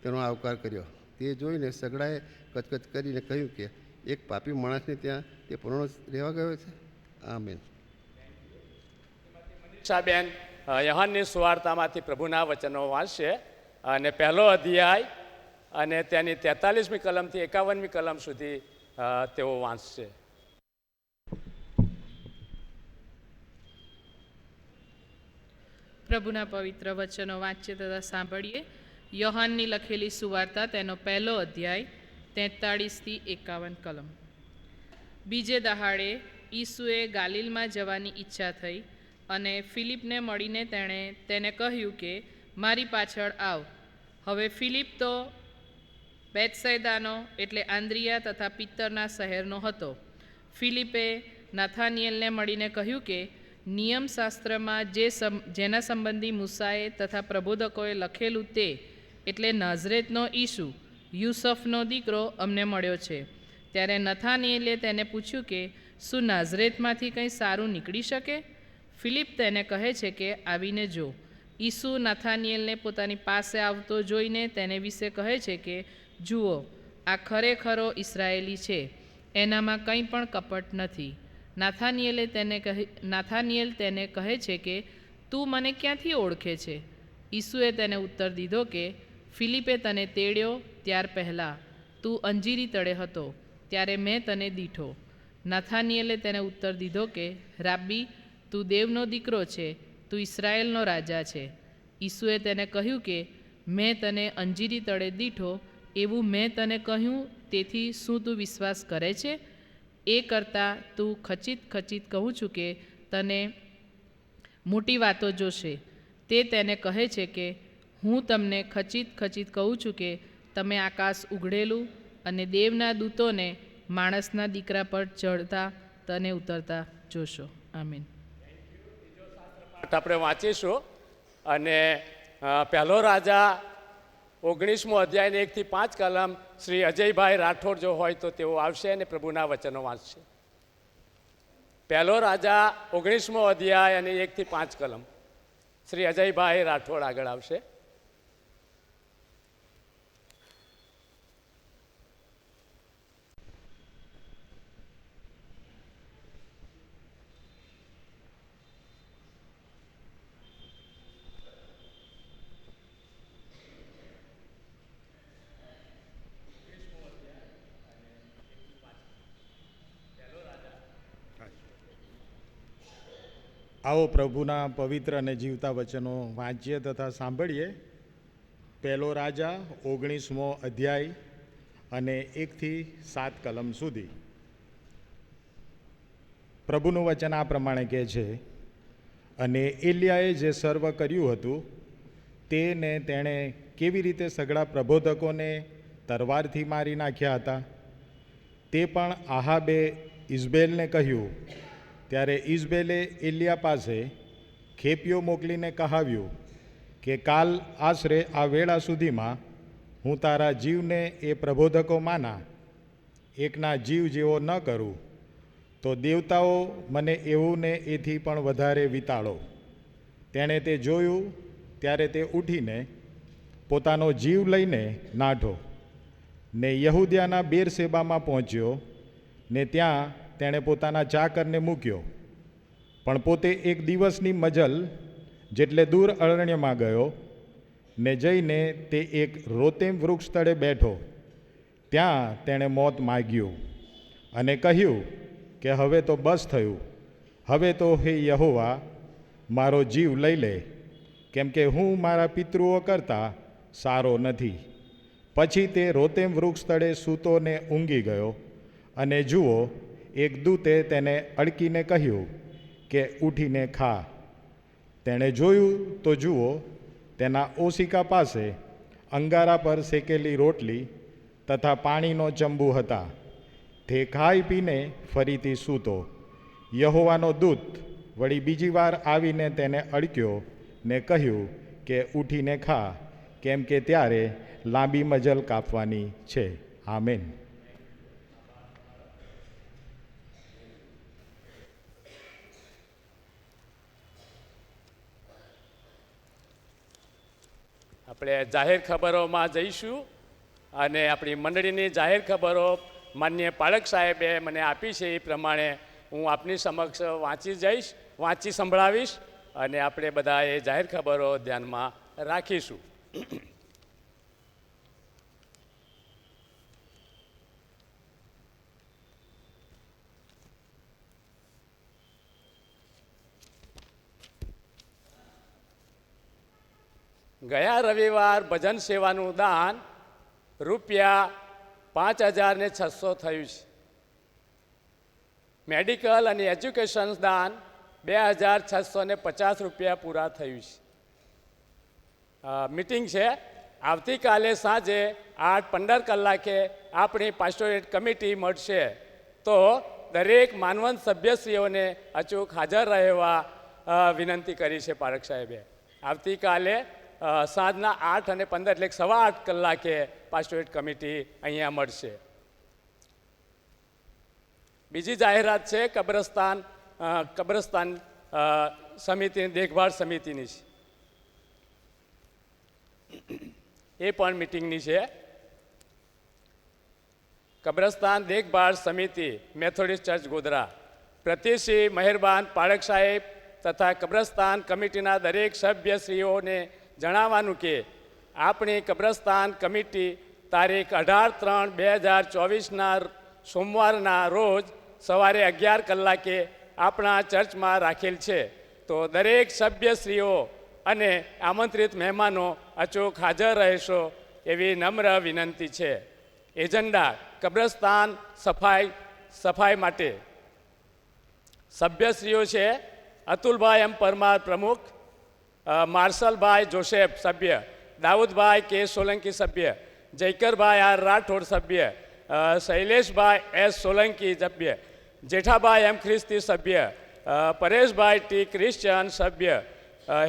તેનો આવકાર કર્યો. તે જોઈને સગડાએ કચકચ કરીને કહ્યું કે એક પાપી માણસને ત્યાં તે પરોણો રહેવા ગયો છે. આમેન. મનીષાબેન યોહાનની સુવાર્તામાંથી પ્રભુના વચનો વાંચશે અને પહેલો અધ્યાય અને તેની 43મી કલમથી 51મી કલમ સુધી તેઓ વાંચશે. પ્રભુના પવિત્ર વચનો વાંચીએ તથા સાંભળીએ. યોહાનની લખેલી સુવાર્તા તેનો પહેલો અધ્યાય 43 થી 51 કલમ. બીજે દહાડે ઈસુએ ગાલિલમાં જવાની ઈચ્છા થઈ અને ફિલિપને મળીને તેણે તેને કહ્યું કે મારી પાછળ આવ. હવે ફિલિપ તો બેથસૈદાનો એટલે આંદ્રિયા તથા પિત્તરના શહેરનો હતો. ફિલિપે નાથાનિયેલને મળીને કહ્યું કે નિયમશાસ્ત્રમાં જેના સંબંધી મૂસાએ તથા પ્રબોધકોએ લખેલું તે એટલે નાઝરેતનો ઈસુ, યુસફનો દીકરો અમને મળ્યો છે. ત્યારે નથાનિયેલે તેને પૂછ્યું કે શું નાઝરેતમાંથી કંઈ સારું નીકળી શકે? ફિલિપ તેને કહે છે કે આવીને જો. ઈસુ નથાનિયેલને પોતાની પાસે આવતો જોઈને તેને વિશે કહે છે કે જુઓ, આ ખરેખરો ઇસરાયેલી છે, એનામાં કંઈ પણ કપટ નથી. નાથાનિયેલ તેને કહે છે કે તું મને ક્યાંથી ઓળખે છે? ઈસુએ તેને ઉત્તર દીધો કે ફિલિપે તને તેડ્યો ત્યાર પહેલાં તું અંજીરી તળે હતો, ત્યારે મેં તને દીઠો. નાથાનિયેલે તેને ઉત્તર દીધો કે રાબ્બી, તું દેવનો દીકરો છે, તું ઇસરાયેલનો રાજા છે. ઈસુએ તેને કહ્યું કે મેં તને અંજીરી તળે દીઠો એવું મેં તને કહ્યું, તેથી શું તું વિશ્વાસ કરે છે? એ કરતાં તું ખચિત કહું છું કે તને મોટી વાતો જોશે. તે તેને કહે છે કે હું તમને ખચિત કહું છું કે તમે આકાશ ઉઘડેલું અને દેવના દૂતોને માણસના દીકરા પર ચડતા તને ઉતરતા જોશો. આમીન. આપણે વાંચીશું અને પહેલો રાજા 19મો અધ્યાયને 1 થી 5 કલમ શ્રી અજયભાઈ રાઠોડ જો હોય તો તેઓ આવશે અને પ્રભુના વચનો વાંચશે. પહેલો રાજા 19મો અધ્યાય અને 1 થી 5 કલમ શ્રી અજયભાઈ રાઠોડ આગળ આવશે. આવો પ્રભુના પવિત્ર અને જીવતા વચનો વાંચીએ તથા સાંભળીએ. પહેલો રાજા 19મો અધ્યાય અને 1 થી 7 કલમ સુધી. પ્રભુનું વચન આ પ્રમાણે કહે છે, અને એલિયાએ જે સર્વ કર્યું હતું તેને તેણે કેવી રીતે સઘળા પ્રબોધકોને તરવારથી મારી નાખ્યા હતા, તે પણ આહાબે ઇઝબેલને કહ્યું. ત્યારે ઇઝબેલે એલિયા પાસે ખેપીઓ મોકલીને કહાવ્યું કે કાલ આશરે આ વેળા સુધીમાં હું તારા જીવને એ પ્રબોધકોમાંના એકના જીવ જેવો ન કરું, તો દેવતાઓ મને એવું ને એથી પણ વધારે વિતાળો. તેણે તે જોયું ત્યારે તે ઉઠીને પોતાનો જીવ લઈને નાઠો ને યહૂદિયાના બેરશેબામાં પહોંચ્યો ને ત્યાં તેણે પોતાના ચાકરને મૂક્યો, પણ પોતે એક દિવસની મજલ જેટલે દૂર અરણ્યમાં ગયો ને જઈને તે એક રોતેમ વૃક્ષ તળે બેઠો. ત્યાં તેણે મોત માગ્યું અને કહ્યું કે હવે તો બસ થયું, હવે તો હે યહોવા મારો જીવ લઈ લે, કેમ કે હું મારા પિતૃઓ કરતાં સારો નથી. પછી તે રોતેમ વૃક્ષ તળે સૂતો ને ઊંઘી ગયો. અને જુઓ, એક દૂતે તેને અડકીને કહ્યું કે ઉઠીને ખા. તેણે જોયું તો જુઓ, તેના ઓશિકા પાસે અંગારા પર શેકેલી રોટલી તથા પાણીનો ચંબુ હતા. તે ખાઈ પીને ફરીથી સૂતો. યહોવાનો દૂત વળી બીજી વાર આવીને તેને અડક્યો ને કહ્યું કે ઉઠીને ખા, કેમ કે ત્યારે લાંબી મજલ કાપવાની છે. આમેન. આપણે જાહેર ખબરોમાં જઈશું અને આપણી મંડળીની જાહેર ખબરો માન્ય પાળક સાહેબે મને આપી છે એ પ્રમાણે હું આપની સમક્ષ વાંચી સંભળાવીશ અને આપણે બધા એ જાહેર ખબરો ધ્યાનમાં રાખીશું. ગયા રવિવાર ભજન સેવાનું દાન રૂપિયા 5,600 થયું છે. મેડિકલ અને એજ્યુકેશન દાન 2,650 રૂપિયા પૂરા થયું છે. મિટિંગ છે આવતીકાલે સાંજે 8:15 કલાકે આપણી પાસ્ટોરેટ કમિટી મળશે. તો દરેક માનવંત સભ્યશ્રીઓને અચૂક હાજર રહેવા વિનંતી કરી છે પારક સાહેબે. આવતીકાલે સાંજના 8:15 એટલે 8:15 કલાકે પાસ્ટોરેટ કમિટી અહીંયા મળશે. બીજી જાહેરાત છે કબ્રસ્તાન સમિતિની દેખભાળ સમિતિની છે. એ પણ મિટિંગની છે. કબ્રસ્તાન દેખભાળ સમિતિ મેથોડિસ્ટ ચર્ચ ગોધરા પ્રતિશ્રી મહેરબાન પાળક સાહેબ તથા કબ્રસ્તાન કમિટીના દરેક સભ્યશ્રીઓને જણાવવાનું કે આપણી કબ્રસ્તાન કમિટી તારીખ 18/3/2024ના સોમવારના રોજ સવારે 11 કલાકે આપણા ચર્ચમાં રાખેલ છે. તો દરેક સભ્યશ્રીઓ અને આમંત્રિત મહેમાનો અચૂક હાજર રહેશો એવી નમ્ર વિનંતી છે. એજન્ડા કબ્રસ્તાન સફાઈ માટે સભ્યશ્રીઓ છે અતુલભાઈ એમ પરમાર પ્રમુખ, માર્શલભાઈ જોસેફ સભ્ય, દાઉદભાઈ કે સોલંકી સભ્ય, જયકરભાઈ આર રાઠોડ સભ્ય, શૈલેષભાઈ એસ સોલંકી સભ્ય, જેઠાભાઈ એમ ખ્રિસ્તી સભ્ય, પરેશભાઈ ટી ક્રિશ્ચન સભ્ય,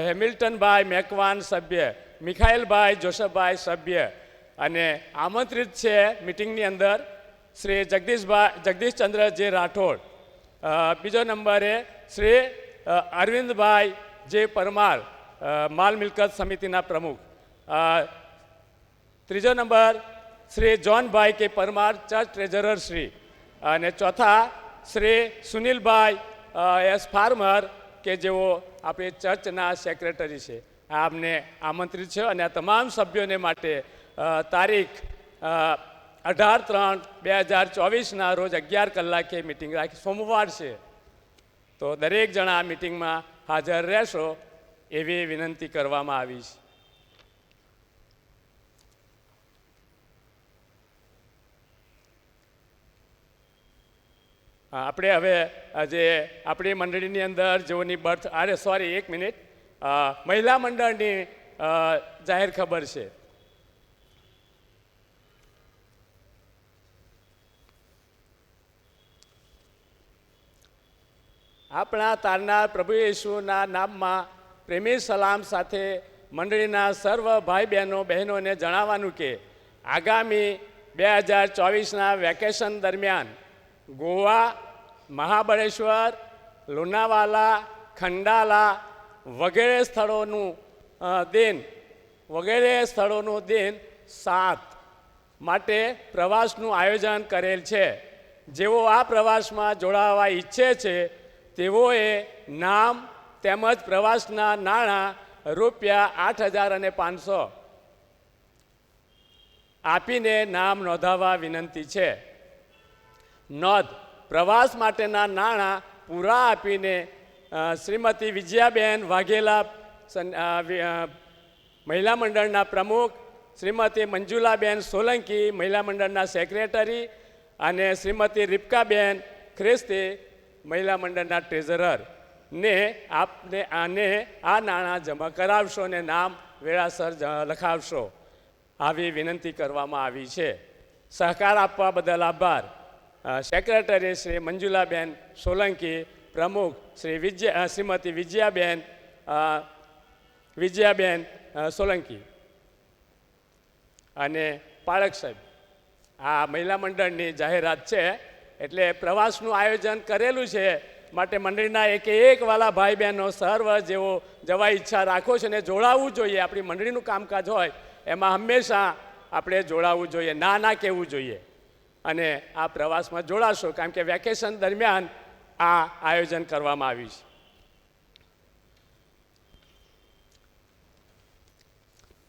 હેમિલ્ટનભાઈ મેકવાન સભ્ય, મિખાઈલભાઈ જોસફભાઈ સભ્ય. અને આમંત્રિત છે મિટિંગની અંદર શ્રી જગદીશચંદ્ર જે રાઠોડ. બીજો નંબરે શ્રી અરવિંદભાઈ જે પરમાર માલ મિલકત સમિતિના પ્રમુખ. ત્રીજો નંબર શ્રી જોનભાઈ કે પરમાર ચર્ચ ટ્રેઝરર શ્રી. અને ચોથા શ્રી સુનિલભાઈ એસ ફાર્મર કે જેઓ આપણી ચર્ચના સેક્રેટરી છે. આમને આમંત્રિત છે અને આ તમામ સભ્યોને માટે તારીખ 18/3/2024ના રોજ 11 કલાકે મિટિંગ રાખી. સોમવાર છે તો દરેક જણા આ મિટિંગમાં હાજર રહેશો એવી વિનંતી કરવામાં આવી છે. આપણે હવે જે આપણી મંડળીની અંદર જેઓની બર્થ એક મિનિટ મહિલા મંડળની જાહેર ખબર છે. આપણા તારનાર પ્રભુ યેશુના નામમાં પ્રેમી સલામ સાથે મંડળીના સર્વ ભાઈ બહેનોને જણાવવાનું કે આગામી 2024ના વેકેશન દરમિયાન ગોવા, મહાબળેશ્વર, લોનાવાલા, ખંડાલા વગેરે સ્થળોનું દિન 7 માટે પ્રવાસનું આયોજન કરેલ છે. જેઓ આ પ્રવાસમાં જોડાવા ઈચ્છે છે તેઓએ નામ તેમજ પ્રવાસના નાણાં ₹8,500 આપીને નામ નોંધાવવા વિનંતી છે. નોંધ: પ્રવાસ માટેના નાણાં પૂરા આપીને શ્રીમતી વિજયાબેન વાઘેલા મહિલા મંડળના પ્રમુખ, શ્રીમતી મંજુલાબેન સોલંકી મહિલા મંડળના સેક્રેટરી અને શ્રીમતી રીપકાબેન ખ્રિસ્તી મહિલા મંડળના ટ્રેઝરર ને આપને આ નાણાં જમા કરાવશો અને નામ વેળાસર લખાવશો, આવી વિનંતી કરવામાં આવી છે. સહકાર આપવા બદલ આભાર. સેક્રેટરી શ્રી મંજુલાબેન સોલંકી, પ્રમુખ શ્રીમતી વિજયાબેન સોલંકી અને પાળક સાહેબ. આ મહિલા મંડળની જાહેરાત છે, એટલે પ્રવાસનું આયોજન કરેલું છે માટે મંડળીના એક વાલા ભાઈ બહેનો સર્વ જેઓ જવા ઈચ્છા રાખો છો ને જોડાવવું જોઈએ. આપણી મંડળીનું કામકાજ હોય એમાં હંમેશા આપણે જોડાવવું જોઈએ, ના કહેવું જોઈએ અને આ પ્રવાસમાં જોડાશો, કારણ કે વેકેશન દરમિયાન આ આયોજન કરવામાં આવ્યું છે.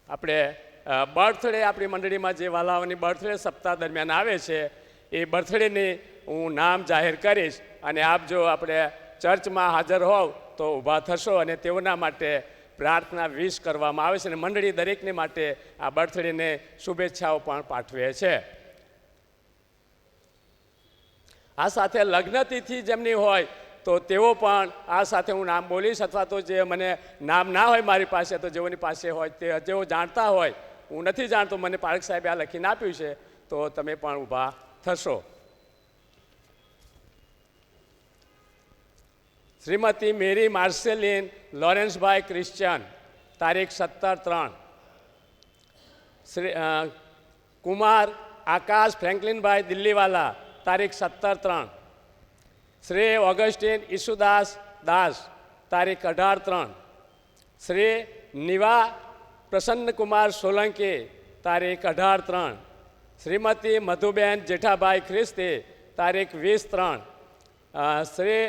આપણે બર્થડે, આપણી મંડળીમાં જે વાલાઓની બર્થડે સપ્તાહ દરમિયાન આવે છે એ બર્થડેની હું નામ જાહેર કરીશ અને આપ જો આપણે ચર્ચમાં હાજર હોવ તો ઊભા થશો અને તેઓના માટે પ્રાર્થના વિશ કરવામાં આવે છે અને મંડળી દરેકને માટે આ બર્થડેને શુભેચ્છાઓ પણ પાઠવે છે. આ સાથે લગ્નતિથિ જેમની હોય તો તેઓ પણ આ સાથે હું નામ બોલીશ, અથવા તો જે મને નામ ના હોય મારી પાસે તો જેઓની પાસે હોય તે જેઓ જાણતા હોય, હું નથી જાણતો, મને પાળક સાહેબે આ લખીને આપ્યું છે, તો તમે પણ ઊભા થશો. શ્રીમતી મેરી માર્સેલિન લોરેન્સભાઈ ક્રિશ્ચિયન, તારીખ 17/3. કુમાર આકાશ ફ્રેન્કલિનભાઈ દિલ્હીવાલા, તારીખ 17/3. શ્રી ઓગસ્ટિન ઈસુદાસ દાસ, તારીખ 18/3. શ્રી નિવા પ્રસન્નકુમાર સોલંકી, તારીખ 18/3. શ્રીમતી મધુબેન જેઠાભાઈ ખ્રિસ્તી, તારીખ 20/3. શ્રી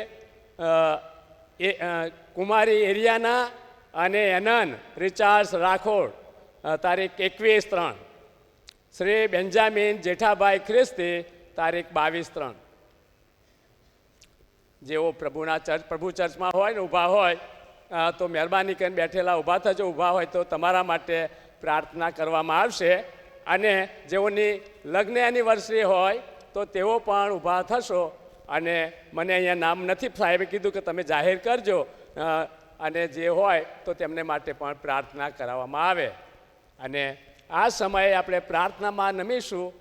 કુમારી એરિયાના અને એનન રિચાર્ડ્સ રાઠોડ, તારીખ 21/3. શ્રી બેન્જામિન જેઠાભાઈ ખ્રિસ્તી, તારીખ 22/3. જેઓ પ્રભુ ચર્ચમાં હોય ને ઊભા હોય તો મહેરબાની કરીને બેઠેલા ઊભા થજો. ઊભા હોય તો તમારા માટે પ્રાર્થના કરવામાં આવશે. અને જેઓની લગ્ન એનિવર્સરી હોય તો તેઓ પણ ઊભા થશો. અને મને અહીંયા નામ નથી, સાહેબે કીધું કે તમે જાહેર કરજો અને જે હોય તો તેમને માટે પણ પ્રાર્થના કરાવવામાં આવે. અને આ સમયે આપણે પ્રાર્થનામાં નમીશું.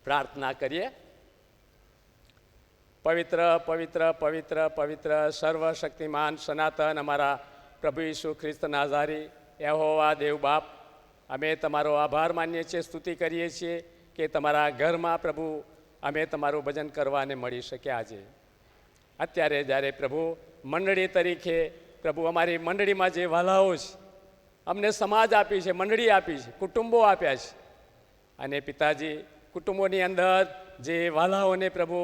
પ્રાર્થના કરીએ. પવિત્ર પવિત્ર પવિત્ર પવિત્ર સર્વશક્તિમાન સનાતન અમારા પ્રભુ ઈસુ ખ્રિસ્ત નાઝારી યહોવા દેવ બાપ, અમે તમારો આભાર માનીએ છીએ, સ્તુતિ કરીએ છીએ કે તમારા ઘરમાં પ્રભુ અમે તમારું ભજન કરવાને મળી શક્યા. આજે અત્યારે જ્યારે પ્રભુ મંડળી તરીકે પ્રભુ અમારી મંડળીમાં જે વાલાઓ છે, અમને સમાજ આપી છે, મંડળી આપી છે, કુટુંબો આપ્યા છે, અને પિતાજી કુટુંબોની અંદર જે વાલાઓને પ્રભુ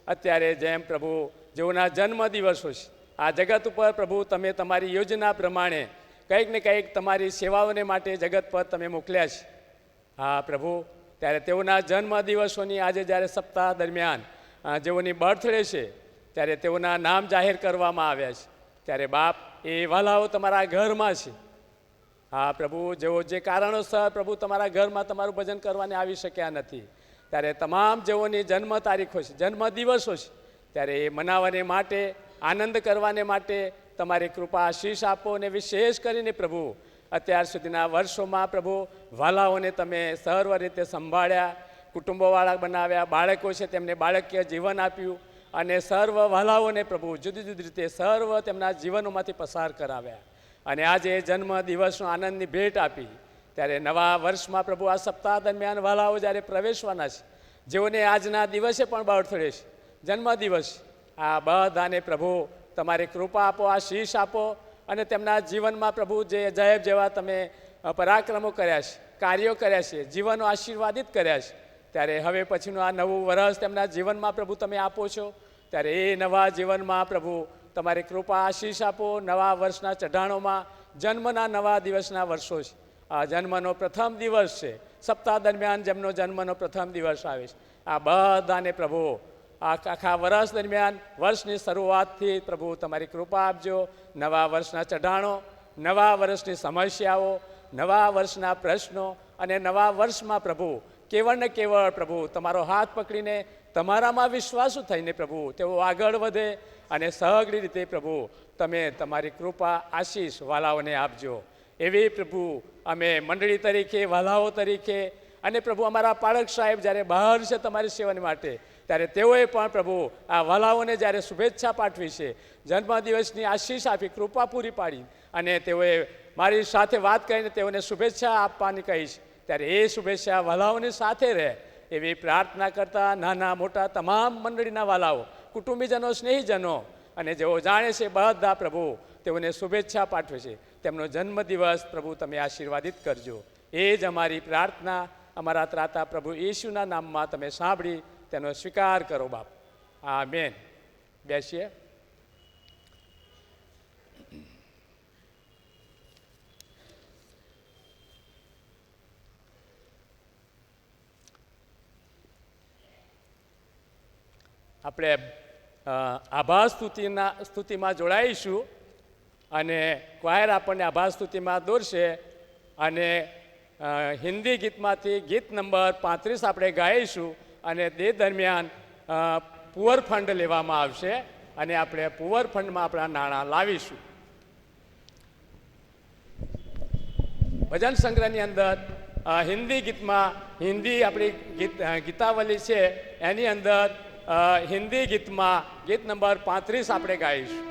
અત્યારે જેમ પ્રભુ જેઓના જન્મ દિવસો છે આ જગત ઉપર પ્રભુ તમે તમારી યોજના પ્રમાણે કંઈક ને કંઈક તમારી સેવાઓને માટે જગત પર તમે મોકલ્યા છે. હા પ્રભુ, ત્યારે તેઓના જન્મ દિવસોની આજે જ્યારે સપ્તાહ દરમિયાન જેઓની બર્થડે છે ત્યારે તેઓના નામ જાહેર કરવામાં આવ્યા છે. ત્યારે બાપ, એ વાલાઓ તમારા ઘરમાં છે. હા પ્રભુ, જેઓ જે કારણોસર પ્રભુ તમારા ઘરમાં તમારું ભજન કરવાને આવી શક્યા નથી, ત્યારે તમામ જેઓની જન્મ તારીખો છે, જન્મ દિવસો છે, ત્યારે એ મનાવવાને માટે, આનંદ કરવાને માટે તમારી કૃપા આશીષ આપો. અને વિશેષ કરીને પ્રભુ અત્યાર સુધીના વર્ષોમાં પ્રભુ વાલાઓને તમે સર્વ રીતે સંભાળ્યા, કુટુંબોવાળા બનાવ્યા, બાળકો છે તેમને બાળકીય જીવન આપ્યું, અને સર્વ વાલાઓને પ્રભુ જુદી જુદી રીતે સર્વ તેમના જીવનોમાંથી પસાર કરાવ્યા. અને આજે જન્મ દિવસનો આનંદની ભેટ આપી. ત્યારે નવા વર્ષમાં પ્રભુ આ સપ્તાહ દરમિયાન વાલાઓ જ્યારે પ્રવેશવાના છે, જેઓને આજના દિવસે પણ બર્થડે છે, જન્મદિવસ, આ બધાને પ્રભુ તમારી કૃપા આપો, આશીષ આપો. અને તેમના જીવનમાં પ્રભુ જે જયબ જેવા તમે પરાક્રમો કર્યા છે, કાર્યો કર્યા છે, જીવનો આશીર્વાદિત કર્યા છે, ત્યારે હવે પછીનું આ નવું વર્ષ તેમના જીવનમાં પ્રભુ તમે આપો છો. ત્યારે એ નવા જીવનમાં પ્રભુ તમારી કૃપા આશીષ આપો. નવા વર્ષના ચઢાણોમાં જન્મના નવા દિવસના વર્ષો છે. આ જન્મનો પ્રથમ દિવસ છે. સપ્તાહ દરમિયાન જેમનો જન્મનો પ્રથમ દિવસ આવે છે, આ બધાને પ્રભુ આખા વર્ષ દરમિયાન વર્ષની શરૂઆતથી પ્રભુ તમારી કૃપા આપજો. નવા વર્ષના ચઢાણો, નવા વર્ષની સમસ્યાઓ, નવા વર્ષના પ્રશ્નો અને નવા વર્ષમાં પ્રભુ કેવળ ને કેવળ પ્રભુ તમારો હાથ પકડીને તમારામાં વિશ્વાસુ થઈને પ્રભુ તેઓ આગળ વધે અને સહગરી રીતે પ્રભુ તમે તમારી કૃપા આશીષ વાલાઓને આપજો. એવી પ્રભુ અમે મંડળી તરીકે, વાલાઓ તરીકે અને પ્રભુ અમારા પાળક સાહેબ જ્યારે બહાર છે તમારી સેવાની માટે, ત્યારે તેઓએ પણ પ્રભુ આ વાલાઓને જ્યારે શુભેચ્છા પાઠવી છે, જન્મદિવસની આશીષ આપી, કૃપા પૂરી પાડી અને તેઓએ મારી સાથે વાત કરીને તેઓને શુભેચ્છા આપવાની કહી છે, ત્યારે એ શુભેચ્છા વાલાઓની સાથે રહે એવી પ્રાર્થના કરતા નાના મોટા તમામ મંડળીના વાલાઓ, કુટુંબીજનો, સ્નેહીજનો અને જેઓ જાણે છે બધા પ્રભુ તેઓને શુભેચ્છા પાઠવે છે. તેમનો જન્મદિવસ પ્રભુ તમે આશીર્વાદિત કરજો. એ જ અમારી પ્રાર્થના અમારા ત્રાતા પ્રભુ યેશુના નામમાં તમે સાંભળી તેનો સ્વીકાર કરો બાપ. આમેન. બેસીએ. આપણે આભાર સ્તુતિમાં જોડાઈશું અને ક્વાયર આપણને આભાર સ્તુતિમાં દોરશે અને હિન્દી ગીતમાંથી ગીત નંબર 35 આપણે ગાઈશું અને તે દરમિયાન પુઅર ફંડ લેવામાં આવશે અને આપણે પુઅર ફંડમાં આપણા નાણાં લાવીશું. ભજન સંગ્રહની અંદર હિન્દી ગીતમાં હિન્દી આપણી ગીતાવલી છે, એની અંદર હિન્દી ગીતમાં ગીત નંબર 35 આપણે ગાઈશું.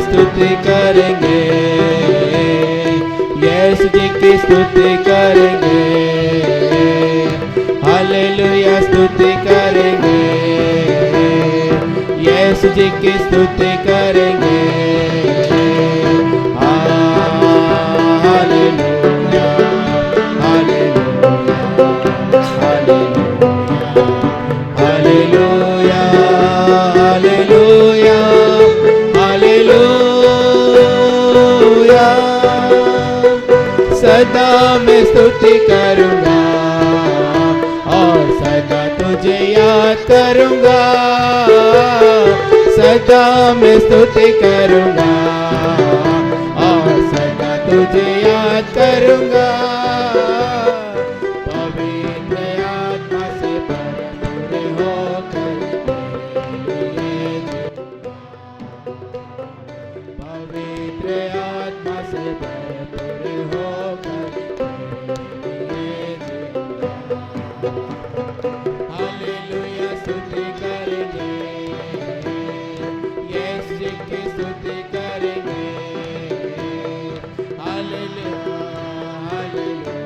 स्तुति करेंगे, यीशु जी की स्तुति करेंगे, हालेलुया स्तुति करेंगे, यीशु जी की स्तुति करेंगे, hallelujah hallelujah hallelujah hallelujah hallelujah, सदा मैं स्तुति करूँगा और सदा तुझे याद करूँगा, सदा मैं स्तुति करूँगा और सदा तुझे याद करूँगा, पवित्र आत्मा से भरपूर होकर तेरे लिए पवित्र आत्मा से भरपूर होकर तेरे लिए हालेलुया स्तुति करेंगे, यीशु जी की स्तुति करेंगे, हालेलुया हालेलुया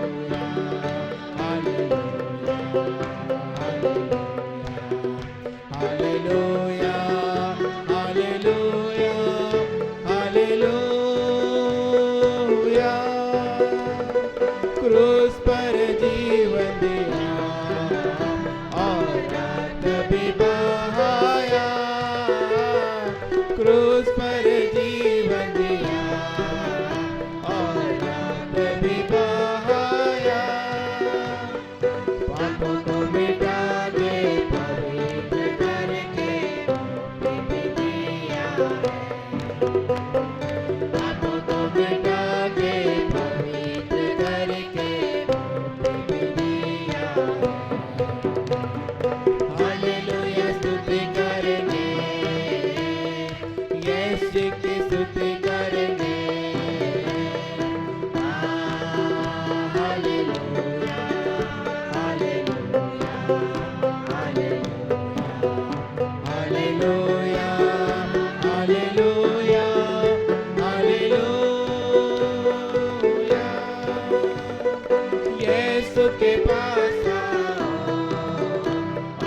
पास आओ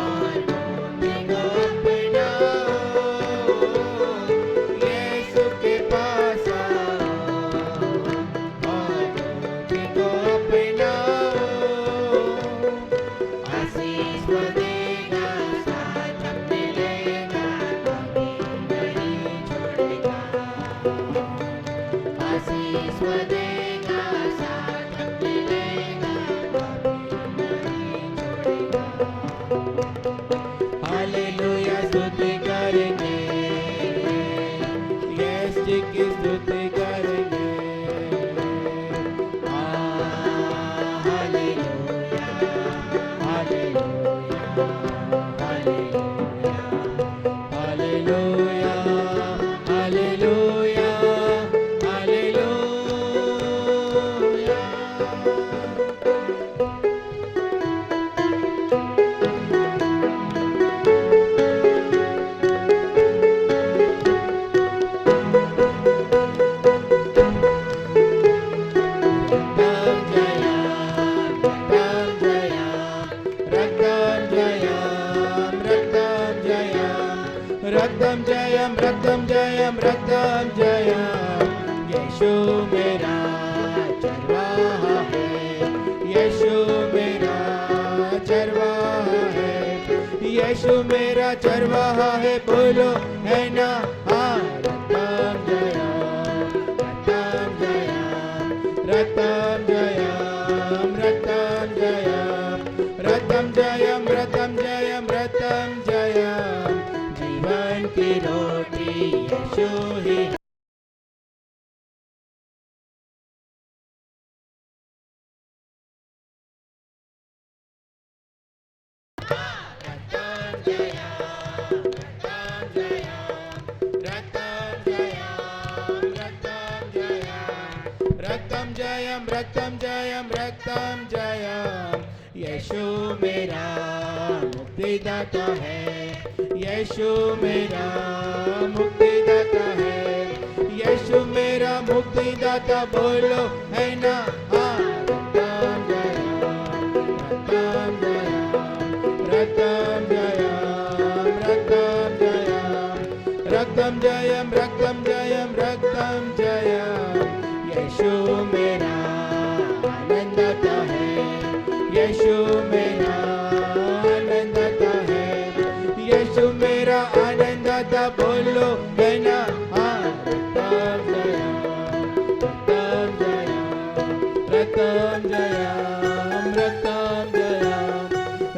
और मुक्ति को अपनाओ। यीशु के पास आओ और मुक्ति को अपनाओ। आशीष वो देगा, साथ अपने लेगा, कभी नहीं छोड़ेगा। आशीष वो देगा, साथ अपने लेगा, कभी नहीं छोड़ेगा। हालेलुया स्तुति करेंगे, यीशु जी की स्तुति करेंगे। Hallelujah, hallelujah, hallelujah, hallelujah, hallelujah, hallelujah. रक्तम जयम, रक्तम जयम, रक्तम जयम। यीशु मेरा चरवाहा है, यीशु मेरा चरवाहा है। यीशु मेरा चरवाहा है, बोलो है ना। हाँ, रक्तम जयम, रक्तम जयम, रक्तम जयम, रक्तम जयम, रक्तम जयम, रक्तम जयम, रक्तम जयम। जीवन की रोटी यीशु ही है। रक्तम जयम, रक्तम जयम, रक्तम जयम, रक्तम जयम, रक्तम जयम, रक्तम जयम, रक्तम जयम। यीशु मेरा मुक्तिदाता है, यीशु मेरा मुक्तिदाता है। यीशु मेरा मुक्तिदाता, बोलो है ना। हाँ, रक्तम जयम, रक्तम जयम, रक्तम जयम, रक्तम जयम, रक्तम जयम, रक्तम जयम। यीशु मेरा आनंददाता है, यीशु मेरा आनंददाता है। यीशु मेरा आनंददाता, बोलो है ना। हाँ, रक्तम जयम, रक्तम जयम, रक्तम जयम,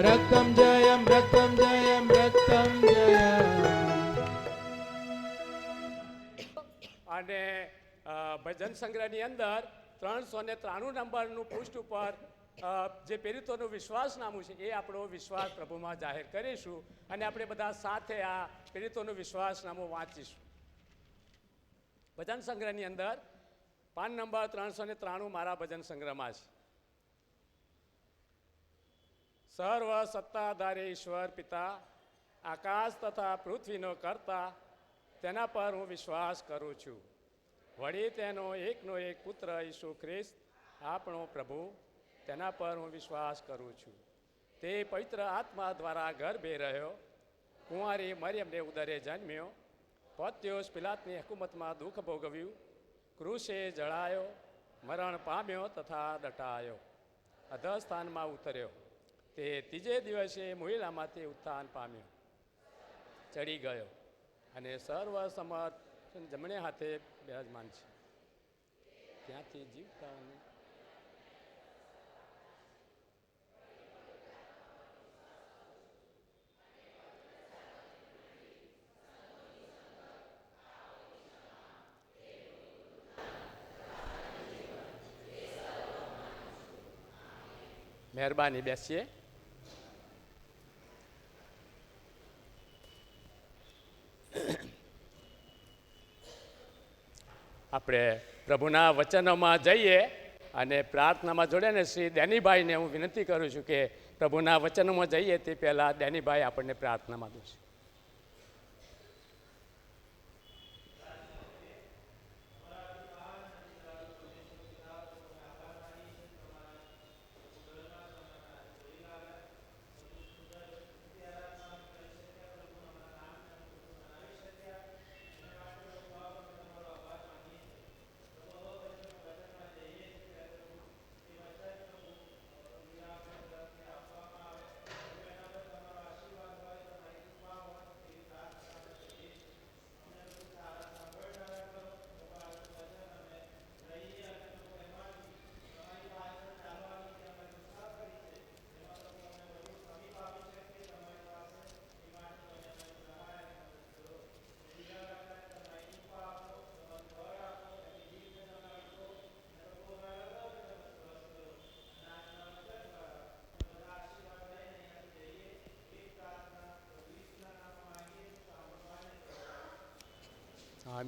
रक्तम जयम, रक्तम जयम, रक्तम जयम। અને ભજન સંગ્રહની અંદર 393 નંબરનું પૃષ્ઠ ઉપર જે પેરિતોનું વિશ્વાસનામું છે એ આપણો વિશ્વાસ પ્રભુમાં જાહેર કરીશું અને આપણે બધા સાથે આ પેરિતોનું વિશ્વાસનામું વાંચીશું. ભજન સંગ્રહની અંદર પાન નંબર 393 મારા ભજન સંગ્રહમાં છે. સર્વ સત્તાધારી ઈશ્વર પિતા, આકાશ તથા પૃથ્વીનો કરતા, તેના પર હું વિશ્વાસ કરું છું. વળી તેનો એકનો એક પુત્ર ઈસુ ખ્રિસ્ત આપણો પ્રભુ, તેના પર હું વિશ્વાસ કરું છું. તે પવિત્ર આત્મા દ્વારા ગર્ભે રહ્યો, કુંવારી મરિયમને ઉદરે જન્મ્યો, પોત્યોસ પિલાતની હુકુમતમાં દુઃખ ભોગવ્યું, ક્રૂસે જળાયો, મરણ પામ્યો તથા દટાયો, અધસ્થાનમાં ઉતર્યો. તે ત્રીજે દિવસે મુહિલામાંથી ઉત્થાન પામ્યો, ચડી ગયો અને સર્વ સમર્થ જમણે હાથે બિરાજમાન છે. ત્યાંથી જીવતાઓને મહેરબાની, બેસીએ. આપણે પ્રભુના વચનોમાં જઈએ અને પ્રાર્થનામાં જોડે શ્રી ડેનીભાઈને હું વિનંતી કરું છું કે પ્રભુના વચનોમાં જઈએ તે પહેલાં ડેનીભાઈ આપણને પ્રાર્થનામાં દેશે.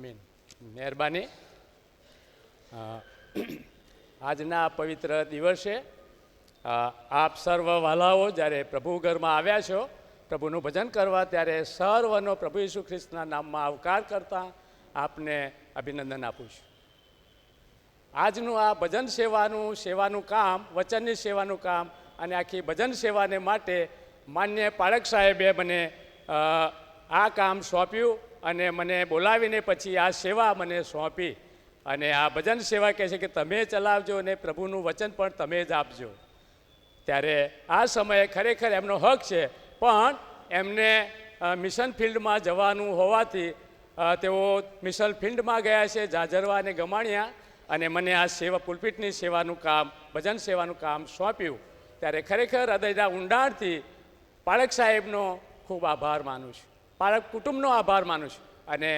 આમીન. મહેરબાની. આજના પવિત્ર દિવસે આપ સર્વ વાલાઓ જ્યારે પ્રભુ ઘરમાં આવ્યા છો પ્રભુનું ભજન કરવા, ત્યારે સર્વનો પ્રભુ ઈસુ ખ્રિસ્તના નામમાં આવકાર કરતા આપને અભિનંદન આપું છું. આજનું આ ભજન સેવાનું કામ, વચનની સેવાનું કામ અને આખી ભજન સેવાને માટે માન્ય પાળક સાહેબે મને આ કામ સોંપ્યું અને મને બોલાવીને પછી આ સેવા મને સોંપી. અને આ ભજન સેવા કહે છે કે તમે ચલાવજો અને પ્રભુનું વચન પણ તમે જ આપજો. ત્યારે આ સમયે ખરેખર એમનો હક છે, પણ એમને મિશન ફિલ્ડમાં જવાનું હોવાથી તેઓ મિશન ફિલ્ડમાં ગયા છે, જાજરવા અને ગમાણિયા, અને મને આ સેવા પુલપિટની સેવાનું કામ, ભજન સેવાનું કામ સોંપ્યું. ત્યારે ખરેખર હૃદયના ઊંડાણથી પાળક સાહેબનો ખૂબ આભાર માનું છું, પાળક કુટુંબનો આભાર માનું છું, અને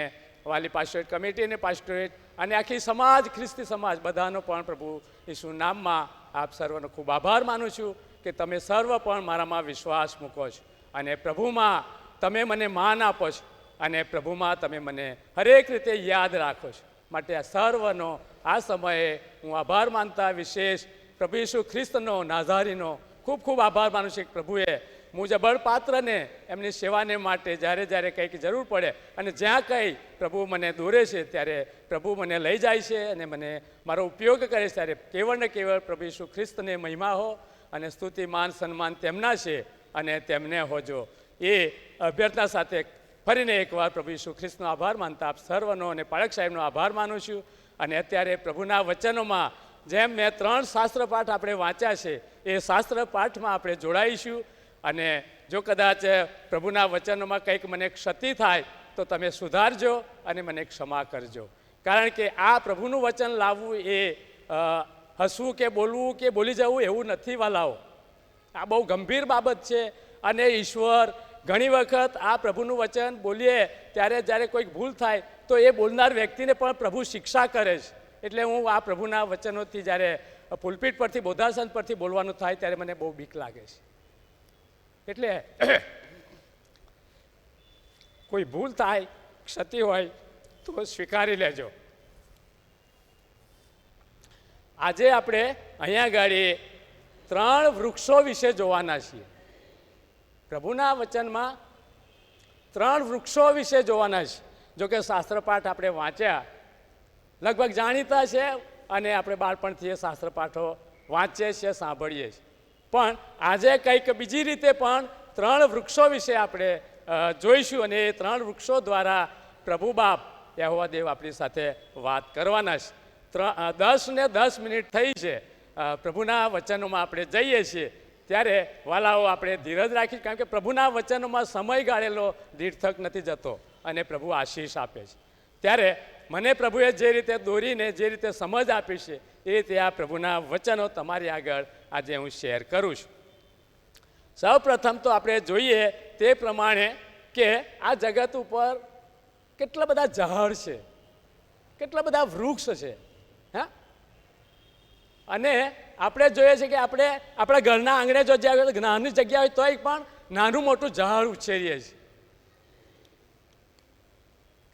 વાલી પાસ્ટોરેટ કમિટી અને પાસ્ટોરેટ અને આખી સમાજ, ખ્રિસ્તી સમાજ બધાનો પણ પ્રભુ ઈસુ નામમાં આપ સર્વનો ખૂબ આભાર માનું છું કે તમે સર્વ પણ મારામાં વિશ્વાસ મૂકો છો અને પ્રભુમાં તમે મને માન આપો છો અને પ્રભુમાં તમે મને હરેક રીતે યાદ રાખો છો. માટે આ સર્વનો આ સમયે હું આભાર માનતા વિશેષ પ્રભુ ઈસુ ખ્રિસ્તનો નાઝારીનો ખૂબ ખૂબ આભાર માનું છું કે પ્રભુએ મુજબળ પાત્રને એમની સેવાને માટે જ્યારે જ્યારે કંઈક જરૂર પડે અને જ્યાં કંઈ પ્રભુ મને દોરે છે ત્યારે પ્રભુ મને લઈ જાય છે અને મને મારો ઉપયોગ કરે છે. ત્યારે કેવળ ને કેવળ પ્રભુ ઈસુ ખ્રિસ્તને મહિમા હો અને સ્તુતિ, માન, સન્માન તેમના છે અને તેમને હોજો. એ અભ્યર્થના સાથે ફરીને એકવાર પ્રભુ ઈસુ ખ્રિસ્તનો આભાર માનતા આપ સર્વનો અને પાળક સાહેબનો આભાર માનું છું. અને અત્યારે પ્રભુના વચનોમાં જેમ મેં 3 શાસ્ત્રપાઠ આપણે વાંચ્યા છે એ શાસ્ત્રપાઠમાં આપણે જોડાઈશું. અને જો કદાચ પ્રભુના વચનોમાં કંઈક મને ક્ષતિ થાય તો તમે સુધારજો અને મને ક્ષમા કરજો. કારણ કે આ પ્રભુનું વચન લાવવું એ હસવું કે બોલવું કે બોલી જવું એવું નથી વાલાઓ. આ બહુ ગંભીર બાબત છે. અને ઈશ્વર ઘણી વખત આ પ્રભુનું વચન બોલીએ ત્યારે જ્યારે કોઈક ભૂલ થાય તો એ બોલનાર વ્યક્તિને પણ પ્રભુ શિક્ષા કરે છે. એટલે હું આ પ્રભુના વચનોથી જ્યારે પુલપિટ પરથી, બોધાસન પરથી બોલવાનું થાય ત્યારે મને બહુ બીક લાગે છે. એટલે કોઈ ભૂલ થાય, ક્ષતિ હોય તો સ્વીકારી લેજો. આજે આપણે અહીંયા આગળ 3 વૃક્ષો વિશે જોવાના છીએ. પ્રભુના વચનમાં 3 વૃક્ષો વિશે જોવાના છે. જોકે શાસ્ત્રપાઠ આપણે વાંચ્યા, લગભગ જાણીતા છે અને આપણે બાળપણથી એ શાસ્ત્રપાઠો વાંચીએ છીએ, સાંભળીએ છીએ. પણ આજે કંઈક બીજી રીતે પણ 3 વૃક્ષો વિશે આપણે જોઈશું અને એ 3 વૃક્ષો દ્વારા પ્રભુ બાપ યહોવા દેવ આપણી સાથે વાત કરવાના છે. 10 ને 10 મિનિટ થઈ છે. પ્રભુના વચનોમાં આપણે જઈએ છીએ ત્યારે વાલાઓ આપણે ધીરજ રાખી, કારણ કે પ્રભુના વચનોમાં સમય ગાળેલો નિરર્થક નથી જતો અને પ્રભુ આશીષ આપે છે. ત્યારે મને પ્રભુએ જે રીતે દોરીને જે રીતે સમજ આપી છે એ રીતે આ પ્રભુના વચનો તમારી આગળ આજે હું શેર કરું છું. સૌ પ્રથમ તો આપણે જોઈએ તે પ્રમાણે કે આ જગત ઉપર કેટલા બધા ઝાડ છે, કેટલા બધા વૃક્ષ છે. હા, અને આપણે જોઈએ છીએ કે આપણે આપણા ઘરના આંગણે જો નાની જગ્યા હોય તોય પણ નાનું મોટું ઝાડ ઉછેરીએ છીએ.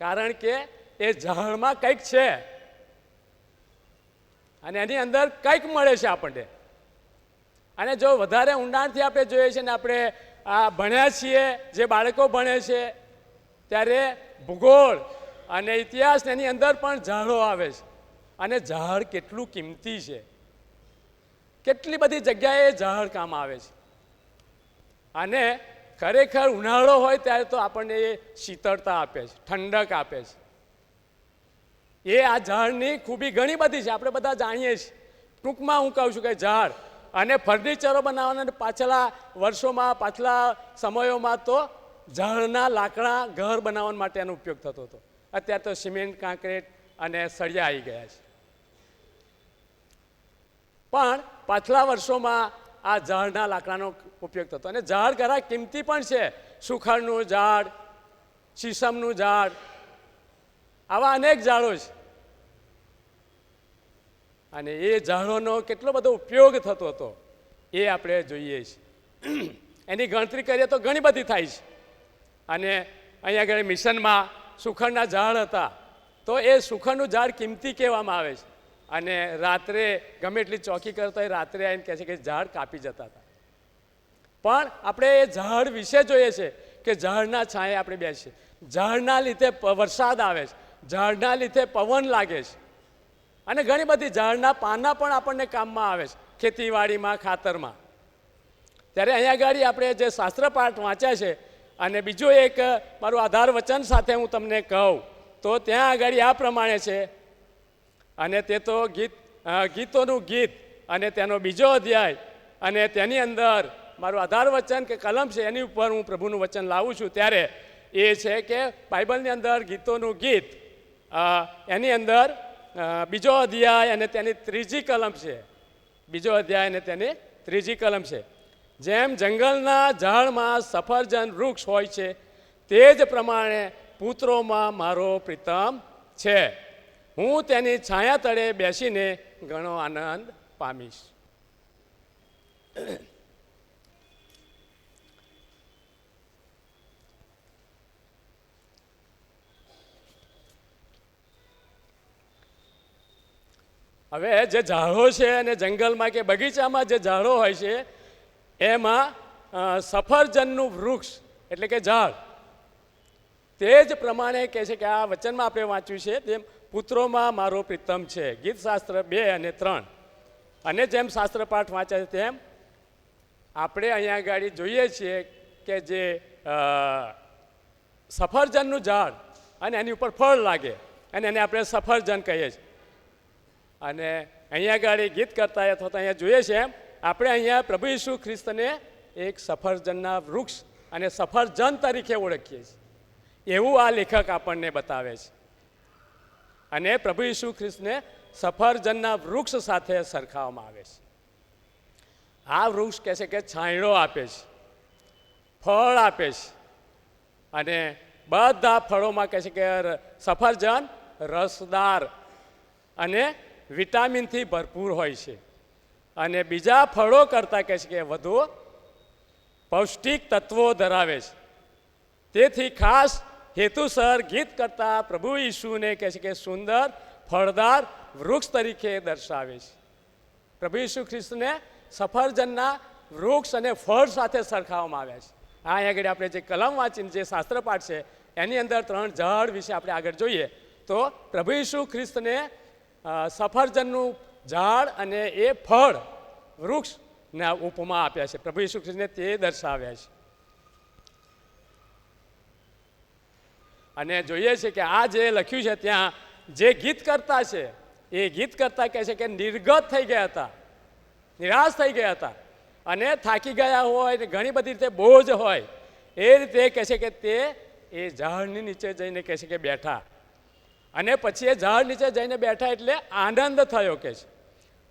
કારણ કે એ ઝાડમાં કંઈક છે અને એની અંદર કંઈક મળે છે આપણને. અને જો વધારે ઊંડાણથી આપણે જોઈએ છીએ ને આપણે આ ભણ્યા છીએ, જે બાળકો ભણે છે ત્યારે ભૂગોળ અને ઇતિહાસ એની અંદર પણ ઝાડો આવે છે. અને ઝાડ કેટલું કિંમતી છે, કેટલી બધી જગ્યાએ ઝાડ કામ આવે છે. અને ખરેખર ઉનાળો હોય ત્યારે તો આપણને એ શીતળતા આપે છે, ઠંડક આપે છે. એ આ ઝાડની ખૂબી ઘણી બધી છે, આપણે બધા જાણીએ છીએ. ટૂંકમાં હું કહું છું કે ઝાડ અને ફર્નિચરો બનાવવાના પાછલા વર્ષોમાં, પાછલા સમયોમાં તો ઝાડના લાકડા ઘર બનાવવા માટે એનો ઉપયોગ થતો હતો. અત્યારે તો સિમેન્ટ, કાંકરેટ અને સળિયા આવી ગયા છે. પણ પાછલા વર્ષોમાં આ ઝાડના લાકડાનો ઉપયોગ થતો. અને ઝાડ ઘણા કિંમતી પણ છે. સુખડનું ઝાડ, શીશમનું ઝાડ, આવા અનેક ઝાડો છે. અને એ ઝાડોનો કેટલો બધો ઉપયોગ થતો હતો એ આપણે જોઈએ છીએ. એની ગણતરી કરીએ તો ઘણી બધી થાય છે. અને અહીંયા આગળ મિશનમાં સુખડના ઝાડ હતા તો એ સુખડનું ઝાડ કિંમતી કહેવામાં આવે છે. અને રાત્રે ગમે એટલી ચોકી કરતા હોય રાત્રે આવીને કહે છે કે ઝાડ કાપી જતા હતા. પણ આપણે એ ઝાડ વિશે જોઈએ છે કે ઝાડના છાંયે આપણે બેસીએ, ઝાડના લીધે વરસાદ આવે છે, ઝાડના લીધે પવન લાગે છે, અને ઘણી બધી ઝાડના પાના પણ આપણને કામમાં આવે છે ખેતીવાડીમાં, ખાતરમાં. ત્યારે અહીંયા આગળ આપણે જે શાસ્ત્ર પાઠ વાંચ્યા છે અને બીજું એક મારું આધાર વચન સાથે હું તમને કહું તો ત્યાં આગળ આ પ્રમાણે છે, અને તે તો ગીતોનું ગીત અને તેનો બીજો અધ્યાય, અને તેની અંદર મારું આધાર વચન કે કલમ છે એની ઉપર હું પ્રભુનું વચન લાવું છું. ત્યારે એ છે કે બાઇબલની અંદર ગીતોનું ગીત એની અંદર બીજો અધ્યાય અને તેની ત્રીજી કલમ છે. બીજો અધ્યાય અને તેની ત્રીજી કલમ છે. જેમ જંગલના ઝાડમાં સફરજન વૃક્ષ હોય છે તે જ પ્રમાણે પુત્રોમાં મારો પ્રીતમ છે. હું તેની છાયા તળે બેસીને ઘણો આનંદ પામીશ. હવે જે ઝાડો છે અને જંગલમાં કે બગીચામાં જે ઝાડો હોય છે એમાં સફરજનનું વૃક્ષ એટલે કે ઝાડ તે જ પ્રમાણે કહે છે કે આ વચનમાં આપણે વાંચ્યું છે તેમ પુત્રોમાં મારો પ્રીતમ છે. ગીતશાસ્ત્ર 2 અને 3. અને જેમ શાસ્ત્ર પાઠ વાંચ્યા છે તેમ આપણે અહીંયા આગળ જોઈએ છીએ કે જે સફરજનનું ઝાડ અને એની ઉપર ફળ લાગે અને એને આપણે સફરજન કહીએ છીએ. અને અહીંયા આગળ ગીત કરતા અથવા તો અહીંયા જોઈએ છે એમ આપણે અહીંયા પ્રભુ ઈસુ ખ્રિસ્તને એક સફરજનના વૃક્ષ અને સફરજન તરીકે ઓળખીએ છીએ એવું આ લેખક આપણને બતાવે છે. અને પ્રભુ ઈસુ ખ્રિસ્તને સફરજનના વૃક્ષ સાથે સરખાવવામાં આવે છે. આ વૃક્ષ કહે છે કે છાંયડો આપે છે, ફળ આપે છે, અને બધા ફળોમાં કહે છે કે સફરજન રસદાર અને વિટામિનથી ભરપૂર હોય છે, અને બીજા ફળો કરતાં કહે છે કે વધુ પૌષ્ટિક તત્વો ધરાવે છે. તેથી ખાસ હેતુસર ગીત કરતા પ્રભુ ઈસુને કહે છે કે સુંદર ફળદાર વૃક્ષ તરીકે દર્શાવે છે. પ્રભુ ઈસુ ખ્રિસ્તને સફરજનના વૃક્ષ અને ફળ સાથે સરખાવવામાં આવ્યા છે. આ આગળ આપણે જે કલમ વાંચીને જે શાસ્ત્રપાઠ છે એની અંદર 3 ઝાડ વિશે આપણે આગળ જોઈએ તો પ્રભુ ઈસુ ખ્રિસ્તને સફરજનનું ઝાડ અને એ ફળ વૃક્ષના ઉપમા આપ્યા છે. પ્રભુ ઈસુ ખ્રિસ્તને તે દર્શાવ્યા છે. અને જોઈએ છે કે આ જે લખ્યું છે ત્યાં જે ગીત કરતા છે એ ગીત કરતા કહે છે કે નિર્ગત થઈ ગયા હતા, નિરાશ થઈ ગયા હતા અને થાકી ગયા હોય ને ઘણી બધી રીતે બોજ હોય એ રીતે કહે છે કે તે એ ઝાડની નીચે જઈને કહે છે કે બેઠા, અને પછી એ ઝાડ નીચે જઈને બેઠા એટલે આનંદ થયો કે છે,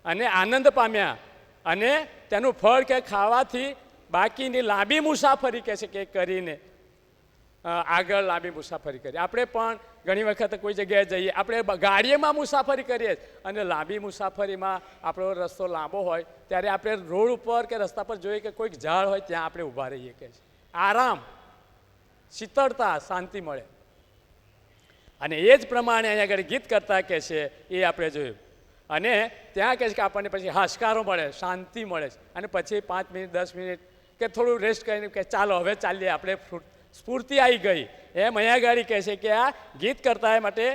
અને આનંદ પામ્યા, અને તેનું ફળ કે ખાવાથી બાકીની લાંબી મુસાફરી કહે છે કે કરીને આગળ લાંબી મુસાફરી કરી. આપણે પણ ઘણી વખત કોઈ જગ્યાએ જઈએ, આપણે ગાડીમાં મુસાફરી કરીએ અને લાંબી મુસાફરીમાં આપણો રસ્તો લાંબો હોય ત્યારે આપણે રોડ ઉપર કે રસ્તા પર જોઈએ કે કોઈક ઝાડ હોય ત્યાં આપણે ઊભા રહીએ કે છે, આરામ, શીતળતા, શાંતિ મળે. અને એ જ પ્રમાણે અહીંયા આગળ ગીત કરતા કે છે એ આપણે જોયું, અને ત્યાં કહે છે કે આપણને પછી હાશકારો મળે, શાંતિ મળે છે, અને પછી 5 મિનિટ 10 મિનિટ કે થોડું રેસ્ટ કરીને કે ચાલો હવે ચાલીએ, આપણે સ્ફૂર્તિ આવી ગઈ. એમ અહીંયા આગળ કહે છે કે આ ગીત કરતા માટે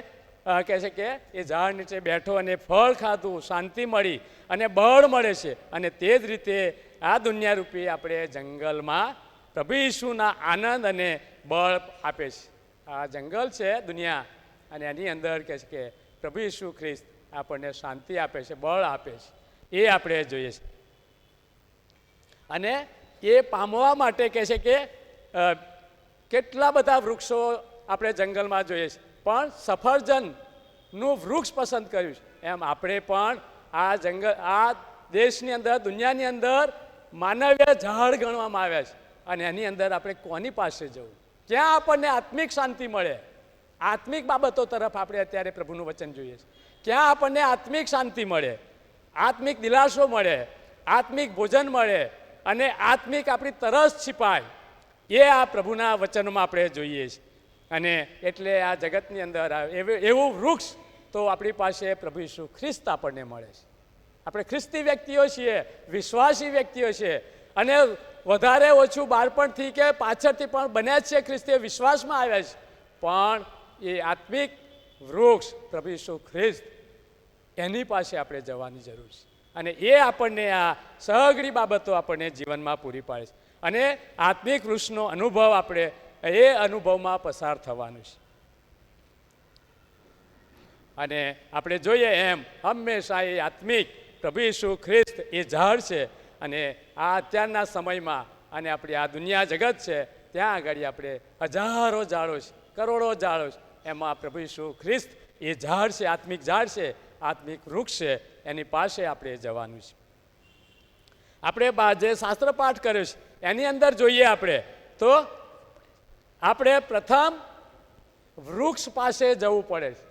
કહે છે કે એ ઝાડ નીચે બેઠો અને ફળ ખાધું, શાંતિ મળી અને બળ મળે છે. અને તે જ રીતે આ દુનિયારૂપી આપણે જંગલમાં પ્રભુ ઈસુના આનંદ અને બળ આપે છે. આ જંગલ છે દુનિયા, અને એની અંદર કહે છે કે પ્રભુ ઈસુ ખ્રિસ્ત આપણને શાંતિ આપે છે, બળ આપે છે. એ આપણે જોઈએ છે. અને એ પામવા માટે કહે છે કે કેટલા બધા વૃક્ષો આપણે જંગલમાં જોઈએ છે, પણ સફરજનનું વૃક્ષ પસંદ કર્યું છે. એમ આપણે પણ આ જંગલ, આ દેશની અંદર, દુનિયાની અંદર માનવીય ઝાડ ગણવામાં આવ્યા છે, અને એની અંદર આપણે કોની પાસે જવું, ક્યાં આપણને આત્મિક શાંતિ મળે, આત્મિક બાબતો તરફ આપણે અત્યારે પ્રભુનું વચન જોઈએ છે. ક્યાં આપણને આત્મિક શાંતિ મળે, આત્મિક દિલાસો મળે, આત્મિક ભોજન મળે, અને આત્મિક આપણી તરસ છીપાય, એ આ પ્રભુના વચનમાં આપણે જોઈએ છીએ. અને એટલે આ જગતની અંદર એવું વૃક્ષ તો આપણી પાસે પ્રભુ ઈસુ ખ્રિસ્ત આપણને મળે છે. આપણે ખ્રિસ્તી વ્યક્તિઓ છીએ, વિશ્વાસી વ્યક્તિઓ છીએ, અને વધારે ઓછું બાળપણથી કે પાછળથી પણ બન્યા જ છે ખ્રિસ્તીય વિશ્વાસમાં આવ્યા છે, પણ એ આત્મિક વૃક્ષ પ્રભુ ઈસુ ખ્રિસ્ત એની પાસે આપણે જવાની જરૂર છે. અને એ આપણને આ સઘળી બાબતો આપણને જીવનમાં પૂરી પાડે છે. અને આત્મિક વૃક્ષનો અનુભવ આપણે એ અનુભવમાં પસાર થવાનું છે. અને આપણે જોઈએ એમ હંમેશા એ આત્મિક પ્રભુ ઈસુ ખ્રિસ્ત એ ઝાડ છે. અને આ અત્યારના સમયમાં અને આપણી આ દુનિયા જગત છે ત્યાં આગળ આપણે હજારો ઝાડો છે, કરોડો ઝાડો છે, એમાં પ્રભુ ઈસુ ખ્રિસ્ત એ ઝાડ છે, આત્મિક ઝાડ છે, આત્મિક વૃક્ષ છે, એની પાસે આપણે જવાનું છે. આપણે જે શાસ્ત્ર પાઠ કર્યો છે એની અંદર જોઈએ આપણે તો આપણે પ્રથમ વૃક્ષ પાસે જવું પડે છે.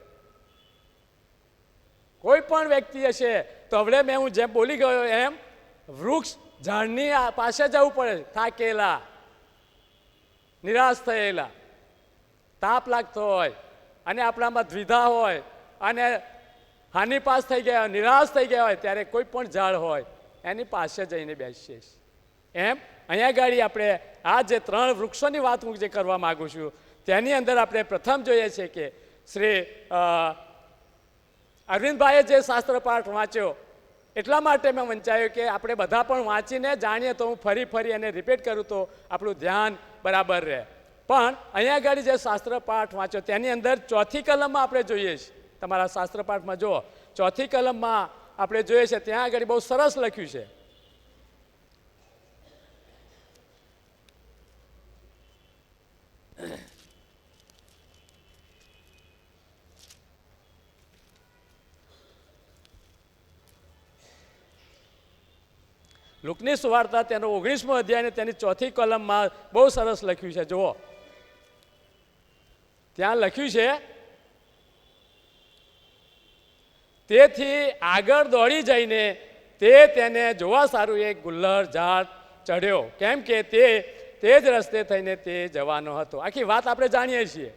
કોઈ પણ વ્યક્તિ હશે તો હવે હું જેમ બોલી ગયો એમ વૃક્ષ ઝાડની પાસે જવું પડે. થાકેલા, નિરાશ થયેલા, તાપ લાગતો હોય અને આપણામાં દ્વિધા હોય અને હાનિપાસ થઈ ગયા, નિરાશ થઈ ગયા હોય, ત્યારે કોઈ પણ ઝાડ હોય એની પાસે જઈને બેસીએ. એમ અહીંયા ગાડી આપણે આ જે 3 વૃક્ષોની વાત હું જે કરવા માગું છું તેની અંદર આપણે પ્રથમ જોઈએ છે કે શ્રી અરવિંદભાઈએ જે શાસ્ત્ર પાઠ વાંચ્યો એટલા માટે મેં વંચાયું કે આપણે બધા પણ વાંચીને જાણીએ તો હું ફરી એને રિપીટ કરું તો આપણું ધ્યાન બરાબર રહે. પણ અહીંયા આગળ જે શાસ્ત્ર પાઠ વાંચ્યો તેની અંદર 4થી કલમમાં આપણે જોઈએ છીએ. તમારા શાસ્ત્ર પાઠમાં જુઓ, 4થી કલમમાં આપણે જોઈએ છે ત્યાં આગળ બહુ સરસ લખ્યું છે. લુકની સુવાર્તા તેનો 19મો અધ્યાય અને તેની 4થી કલમમાં બહુ સરસ લખ્યું છે. જુઓ, ત્યાં લખ્યું છે, તેથી આગળ દોડી જઈને તેને જોવા સારું એક ગુલ્લર ઝાડ ચડ્યો, કેમ કે તે જ રસ્તે થઈને તે જવાનો હતો. આખી વાત આપણે જાણીએ છીએ,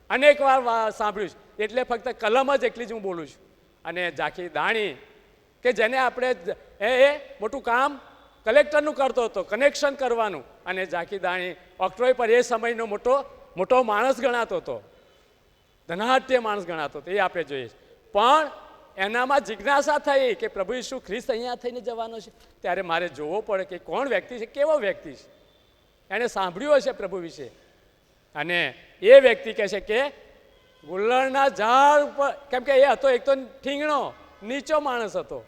અનેક વાર સાંભળ્યું છે, એટલે ફક્ત કલમ જ એટલી જ હું બોલું છું. અને ઝાંખી દાણી કે જેને આપણે એ મોટું કામ કલેક્ટરનું કરતો હતો, કનેક્શન કરવાનું, અને ઝાંખી દાણી ઓક્ટ્રોય પર એ સમયનો મોટો માણસ ગણાતો હતો, ધનાઢ્ય માણસ ગણાતો હતો, એ આપણે જોઈએ. પણ એનામાં જિજ્ઞાસા થઈ કે પ્રભુ ઈસુ ખ્રિસ્ત અહીંયા થઈને જવાનો છે, ત્યારે મારે જોવો પડે કે કોણ વ્યક્તિ છે, કેવો વ્યક્તિ છે, એણે સાંભળ્યું હશે પ્રભુ વિશે. અને એ વ્યક્તિ કહે છે કે ગુલ્લરના ઝાડ ઉપર, કેમ કે એ હતો એક તો ઠીંગણો નીચો માણસ હતો.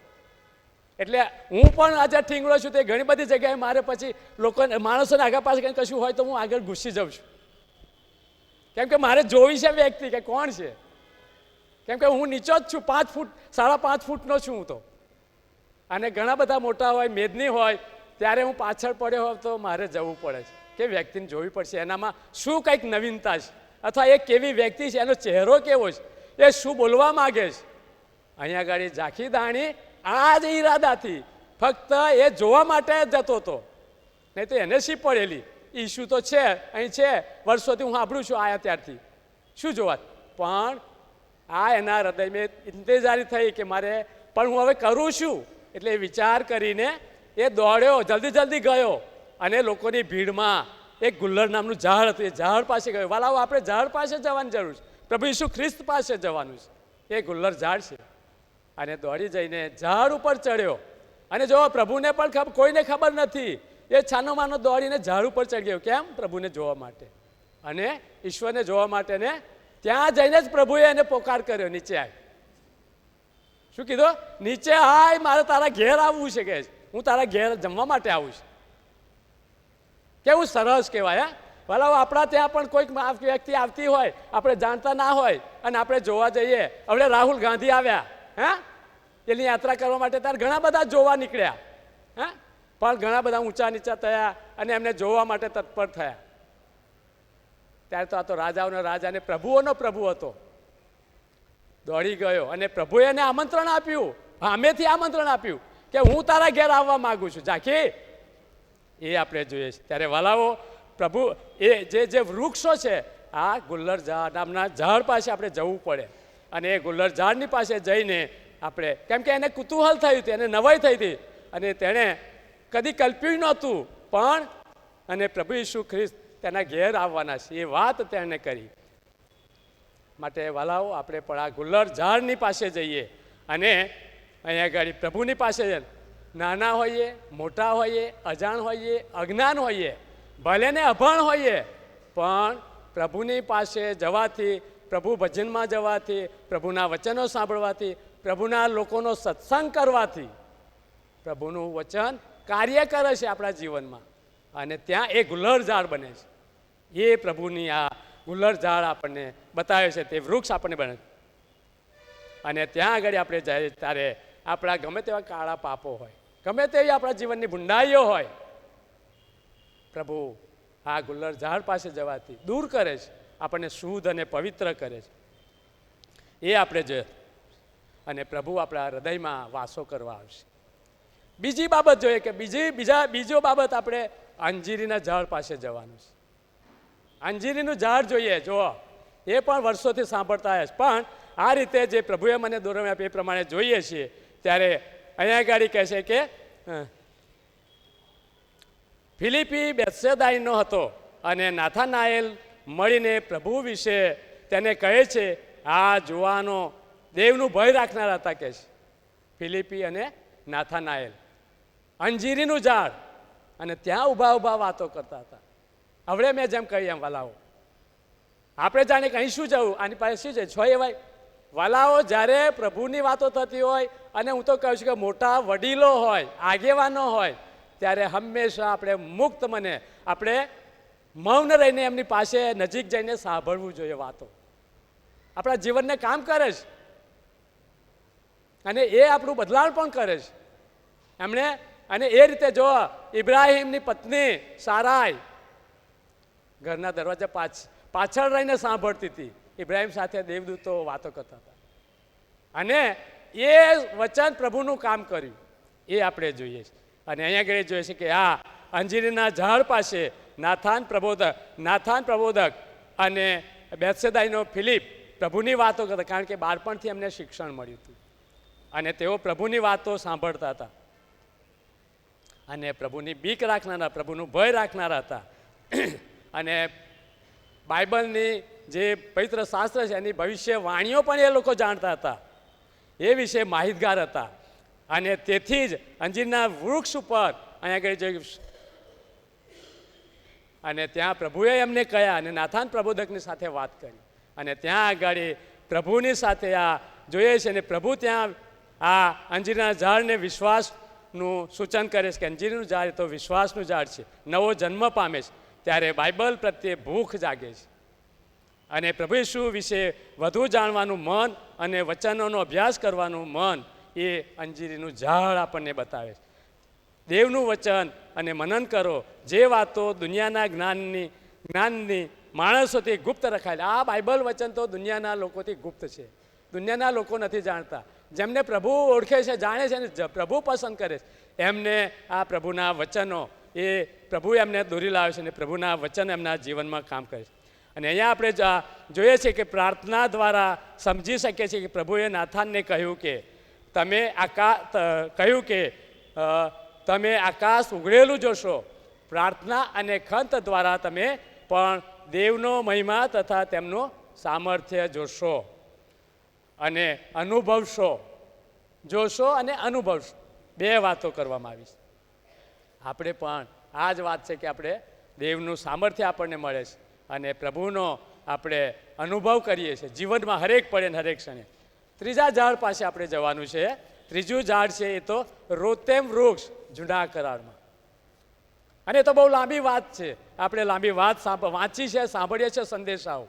એટલે હું પણ આજે ઠીંગણો છું તે ઘણી બધી જગ્યાએ મારે પછી માણસોને આગળ પાછળ કંઈ કશું હોય તો હું આગળ ઘૂસી જાઉં છું, કેમ કે મારે જોવી છે વ્યક્તિ કે કોણ છે. કેમ કે હું નીચો જ છું, 5 ફૂટ 5.5 ફૂટનો છું હું તો. અને ઘણા બધા મોટા હોય, મેદની હોય, ત્યારે હું પાછળ પડ્યો હોઉં તો મારે જવું પડે છે કે વ્યક્તિને જોવી પડશે એનામાં શું કંઈક નવીનતા છે, અથવા એ કેવી વ્યક્તિ છે, એનો ચહેરો કેવો છે, એ શું બોલવા માગે છે. અહીંયા આગળ ઝાંખી દાણી આ જ ઈરાદાથી ફક્ત એ જોવા માટે જ જતો હતો, નહીં તો એને શી પડેલી, ઈસુ તો છે, અહીં છે, વર્ષોથી હું સાંભળું છું, આયા ત્યારથી શું જોવા. પણ આ એના હૃદયમાં ઇંતજારી થઈ કે મારે પણ હું હવે કરું છું. એટલે એ વિચાર કરીને એ દોડ્યો, જલ્દી ગયો, અને લોકોની ભીડમાં એક ગુલ્લર નામનું ઝાડ હતું, એ ઝાડ પાસે ગયો. વાલાઓ, આપણે ઝાડ પાસે જવાની જરૂર છે, પ્રભુ ઈસુ ખ્રિસ્ત પાસે જવાનું છે. એ ગુલ્લર ઝાડ છે. અને દોડી જઈને ઝાડ ઉપર ચડ્યો. અને જો પ્રભુને પણ કોઈને ખબર નથી, એ છાનો માનો દોડીને ઝાડ ઉપર ચડી ગયો. કેમ? પ્રભુને જોવા માટે અને ઈશ્વરને જોવા માટે. ને ત્યાં જઈને જ પ્રભુએ એને પોકાર કર્યો, નીચે આય. શું કીધું? નીચે આય, મારે તારા ઘેર આવવું છે, કે હું તારા ઘેર જમવા માટે આવું છું. કેવું સરસ કહેવાય. ભલા આપણા ત્યાં પણ કોઈક વ્યક્તિ આવતી હોય, આપણે જાણતા ના હોય, અને આપણે જોવા જઈએ. હવે રાહુલ ગાંધી આવ્યા, એની યાત્રા કરવા માટે, ત્યારે ઘણા બધા જોવા નીકળ્યા, પણ ઘણા બધા ઊંચા નીચા થયા અને એમને જોવા માટે તત્પર થયા. ત્યારે તો આ તો રાજાઓનો રાજા અને પ્રભુઓનો પ્રભુ હતો. દોડી ગયો અને પ્રભુએ એને આમંત્રણ આપ્યું, સામેથી આમંત્રણ આપ્યું કે હું તારા ઘેર આવવા માગું છું, ઝાંખી. એ આપણે જોઈએ છીએ. ત્યારે વાલાઓ, પ્રભુ એ જે વૃક્ષો છે આ ગુલ્લર ઝાડ નામના ઝાડ પાસે આપણે જવું પડે. અને એ ગુલ્લર ઝાડની પાસે જઈને આપણે, કેમ કે એને કુતૂહલ થયું હતું, એને નવાઈ થઈ હતી, અને તેણે કદી કલ્પ્યું નહોતું, પણ અને પ્રભુ ઈસુ ખ્રિસ્ત તેના ઘેર આવવાના છે એ વાત તેણે કરી. માટે વાલાઓ, આપણે પણ આ ગુલ્લર ઝાડની પાસે જઈએ અને અહીંયા આગળ પ્રભુની પાસે નાના હોઈએ, મોટા હોઈએ, અજાણ હોઈએ, અજ્ઞાન હોઈએ, ભલે ને અભણ હોઈએ, પણ પ્રભુની પાસે જવાથી, પ્રભુ ભજનમાં જવાથી, પ્રભુના વચનો સાંભળવાથી, પ્રભુના લોકોનો સત્સંગ કરવાથી પ્રભુનું વચન કાર્ય કરે છે આપણા જીવનમાં. અને ત્યાં એ ગુલ્લર ઝાડ બને છે. એ પ્રભુની આ ગુલ્લર ઝાડ આપણને બતાવે છે, તે વૃક્ષ આપણને બને છે. અને ત્યાં આગળ આપણે જાય ત્યારે આપણા ગમે તેવા કાળા પાપો હોય, ગમે તેવી આપણા જીવનની ભૂંડાઈઓ હોય, પ્રભુ આ ગુલ્લર ઝાડ પાસે જવાથી દૂર કરે છે, આપણને શુદ્ધ અને પવિત્ર કરે છે. એ આપણે જોઈએ અને પ્રભુ આપણા હૃદયમાં વાસો કરવા આવશે. બીજી બાબત જોઈએ કે બીજો બાબત આપણે અંજીરીના ઝાડ પાસે જવાનું છે. અંજીરીનું ઝાડ જોઈએ, જુઓ, એ પણ વર્ષોથી સાંભળતા આવ્યા છે, પણ આ રીતે જે પ્રભુએ મને દોરવામાં આપ્યું એ પ્રમાણે જોઈએ છીએ ત્યારે અહીંયા ગાડી કહે છે કે ફિલિપી બેત્સેદાઈનો હતો અને નાથાનાએલ મળીને પ્રભુ વિશે તેને કહે છે, આ જુવાનો દેવનું ભય રાખનારા હતા, કહે છે. ફિલિપી અને નાથાનાએલ અંજીરીનું ઝાડ, અને ત્યાં ઊભા ઊભા વાતો કરતા હતા. હવે મેં જેમ કહી એમ વાલાઓ, આપણે જાણે કે અહીં શું જવું, આની પાસે શું છે, છો એવાય વાલાઓ. જ્યારે પ્રભુની વાતો થતી હોય, અને હું તો કહું છું કે મોટા વડીલો હોય, આગેવાનો હોય, ત્યારે હંમેશા આપણે મુક્ત મને આપણે મૌન રહીને એમની પાસે નજીક જઈને સાંભળવું જોઈએ. વાતો આપણા જીવનને કામ કરે છે, અને એ આપણું બદલાણ પણ કરે છે એમણે. અને એ રીતે જો ઇબ્રાહીમની પત્ની સારાઈ ઘરના દરવાજા પાછળ રહીને સાંભળતી હતી, ઇબ્રાહીમ સાથે દેવદૂતો વાતો કરતા હતા, અને એ વચન પ્રભુનું કામ કર્યું, એ આપણે જોઈએ છીએ. અને અહીંયા આગળ જોઈએ છે કે આ અંજીરીના ઝાડ પાસે નાથાન પ્રબોધક અને બેત્સેદાઈનો ફિલિપ પ્રભુની વાતો કરતા, કારણ કે બાળપણથી એમને શિક્ષણ મળ્યું હતું, અને તેઓ પ્રભુની વાતો સાંભળતા હતા, અને પ્રભુની બીક રાખનારા, પ્રભુનું ભય રાખનારા હતા. અને બાઇબલની જે પવિત્ર શાસ્ત્ર છે એની ભવિષ્યવાણીઓ પણ એ લોકો જાણતા હતા, એ વિશે માહિતગાર હતા. અને તેથી જ અંજીરના વૃક્ષ ઉપર અહીંયા આગળ જોયું, અને ત્યાં પ્રભુએ એમને કહ્યા, અને નાથાન પ્રબોધકની સાથે વાત કરી, અને ત્યાં આગળ પ્રભુની સાથે આ જોઈએ છે. અને પ્રભુ ત્યાં આ અંજીરના ઝાડને વિશ્વાસનું સૂચન કરે છે કે અંજીરનું ઝાડ એ તો વિશ્વાસનું ઝાડ છે, નવો જન્મ પામે છે. ત્યારે બાઇબલ પ્રત્યે ભૂખ જાગે છે, અને પ્રભુ ઈસુ વિશે વધુ જાણવાનું મન અને વચનોનો અભ્યાસ કરવાનું મન એ અંજીરીનું ઝાડ આપણને બતાવે છે. દેવનું વચન અને મનન કરો, જે વાતો દુનિયાના જ્ઞાનની માણસોથી ગુપ્ત રખાયેલા. આ બાઇબલ વચન તો દુનિયાના લોકોથી ગુપ્ત છે, દુનિયાના લોકો નથી જાણતા. જેમને પ્રભુ ઓળખે છે, જાણે છે, અને પ્રભુ પસંદ કરે છે, એમને આ પ્રભુના વચનો એ પ્રભુ એમને દોરી લાવે છે, અને પ્રભુના વચન એમના જીવનમાં કામ કરે છે. અને અહીંયા આપણે જોઈએ છીએ કે પ્રાર્થના દ્વારા સમજી શકીએ છીએ કે પ્રભુએ નાથાનને કહ્યું કે તમે આકાશ ઉઘડેલું જોશો. પ્રાર્થના અને ખંત દ્વારા તમે પણ દેવનો મહિમા તથા તેમનું સામર્થ્ય જોશો અને અનુભવશો. જોશો અને અનુભવશો, બે વાતો કરવામાં આવી છે. આપણે પણ આ જ વાત છે કે આપણે દેવનું સામર્થ્ય આપણને મળે છે, અને પ્રભુનો આપણે અનુભવ કરીએ છીએ જીવનમાં હરેક પડે ને હરેક ક્ષણે. ત્રીજા ઝાડ પાસે આપણે જવાનું છે. ત્રીજું ઝાડ છે એ તો રોતેમ વૃક્ષ, જૂના કરારમાં. અને એ તો બહુ લાંબી વાત છે, આપણે લાંબી વાત વાંચી છે, સાંભળીએ છીએ સંદેશાઓ,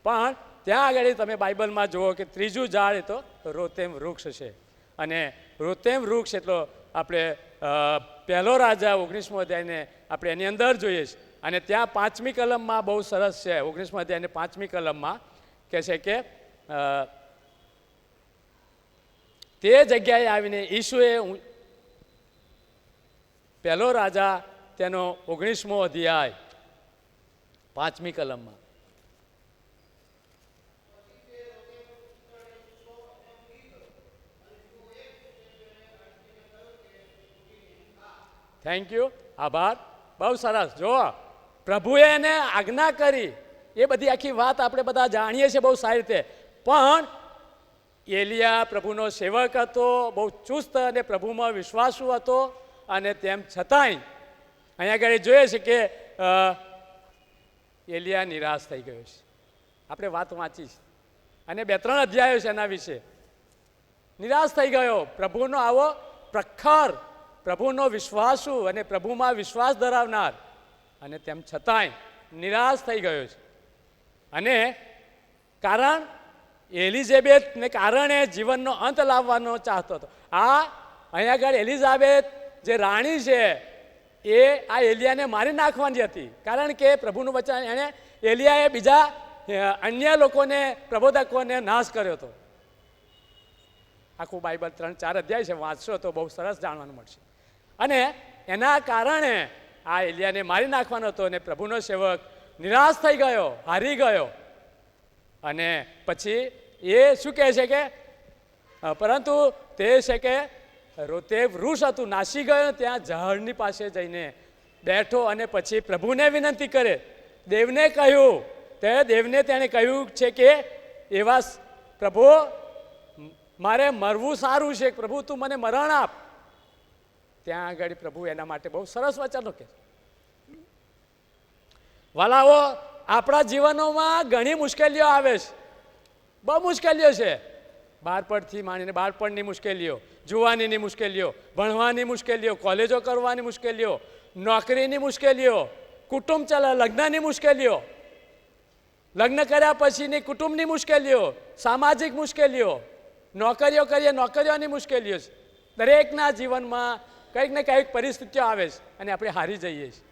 પણ ત્યાં આગળ તમે બાઇબલમાં જુઓ કે ત્રીજું ઝાડ એ તો રોતેમ વૃક્ષ છે. અને રોતેમ વૃક્ષ એટલો આપણે પહેલો રાજા 19મો અધ્યાયને આપણે એની અંદર જોઈએ છીએ. અને ત્યાં 5મી કલમમાં બહુ સરસ છે, 19મા અધ્યાયને 5મી કલમમાં કહે છે કે તે જગ્યાએ આવીને ઈસુએ, પહેલો રાજા તેનો 19મો અધ્યાય 5મી કલમમાં થેન્ક યુ, આભાર. બહુ સરસ. જુઓ, પ્રભુએ એને આજ્ઞા કરી, એ બધી આખી વાત આપણે બધા જાણીએ છીએ બહુ સારી રીતે. પણ એલિયા પ્રભુનો સેવક હતો, બહુ ચુસ્ત અને પ્રભુમાં વિશ્વાસુ હતો, અને તેમ છતાંય અહીંયા આગળ જોઈએ છે કે એલિયા નિરાશ થઈ ગયો છે. આપણે વાત વાંચી છે અને 2-3 અધ્યાયો છે એના વિશે. નિરાશ થઈ ગયો. પ્રભુનો આવો પ્રખર, પ્રભુનો વિશ્વાસુ અને પ્રભુમાં વિશ્વાસ ધરાવનાર, અને તેમ છતાંય નિરાશ થઈ ગયો છે. અને કારણ એલિઝાબેથને કારણે જીવનનો અંત લાવવાનો ચાહતો હતો. અહીંયા આગળ એલિઝાબેથ જે રાણી છે એ આ એલિયાને મારી નાખવાની હતી, કારણ કે પ્રભુનું વચન એણે એલિયાએ બીજા અન્ય લોકોને, પ્રબોધકોને નાશ કર્યો હતો. આખું બાઇબલ 3-4 અધ્યાય છે, વાંચશો તો બહુ સરસ જાણવાનું મળશે. અને એના કારણે આ એલિયાને મારી નાખવાનો હતો, અને પ્રભુનો સેવક નિરાશ થઈ ગયો, હારી ગયો. અને પછી એ શું કહે છે કે પરંતુ તે છે કે તે વૃક્ષ હતું, નાસી ગયો, ત્યાં ઝાડની પાસે જઈને બેઠો અને પછી પ્રભુને વિનંતી કરે. દેવને કહ્યું, દેવને તેણે કહ્યું છે કે એવા પ્રભુ, મારે મરવું સારું છે, પ્રભુ તું મને મરણ આપ. ત્યાં આગળ પ્રભુ એના માટે બહુ સરસ વચનો કહે. વાલાઓ, આપણા જીવનોમાં ઘણી મુશ્કેલીઓ આવે છે, બહુ મુશ્કેલીઓ છે. બાળપણથી માંડીને બાળપણની મુશ્કેલીઓ, જુવાનીની મુશ્કેલીઓ, ભણવાની મુશ્કેલીઓ, કોલેજો કરવાની મુશ્કેલીઓ, નોકરીની મુશ્કેલીઓ, કુટુંબ લગ્નની મુશ્કેલીઓ, લગ્ન કર્યા પછીની કુટુંબની મુશ્કેલીઓ, સામાજિક મુશ્કેલીઓ, નોકરીઓ કરીએ નોકરીઓની મુશ્કેલીઓ છે. દરેકના જીવનમાં કંઈક ને કંઈક પરિસ્થિતિઓ આવે છે અને આપણે હારી જઈએ છીએ.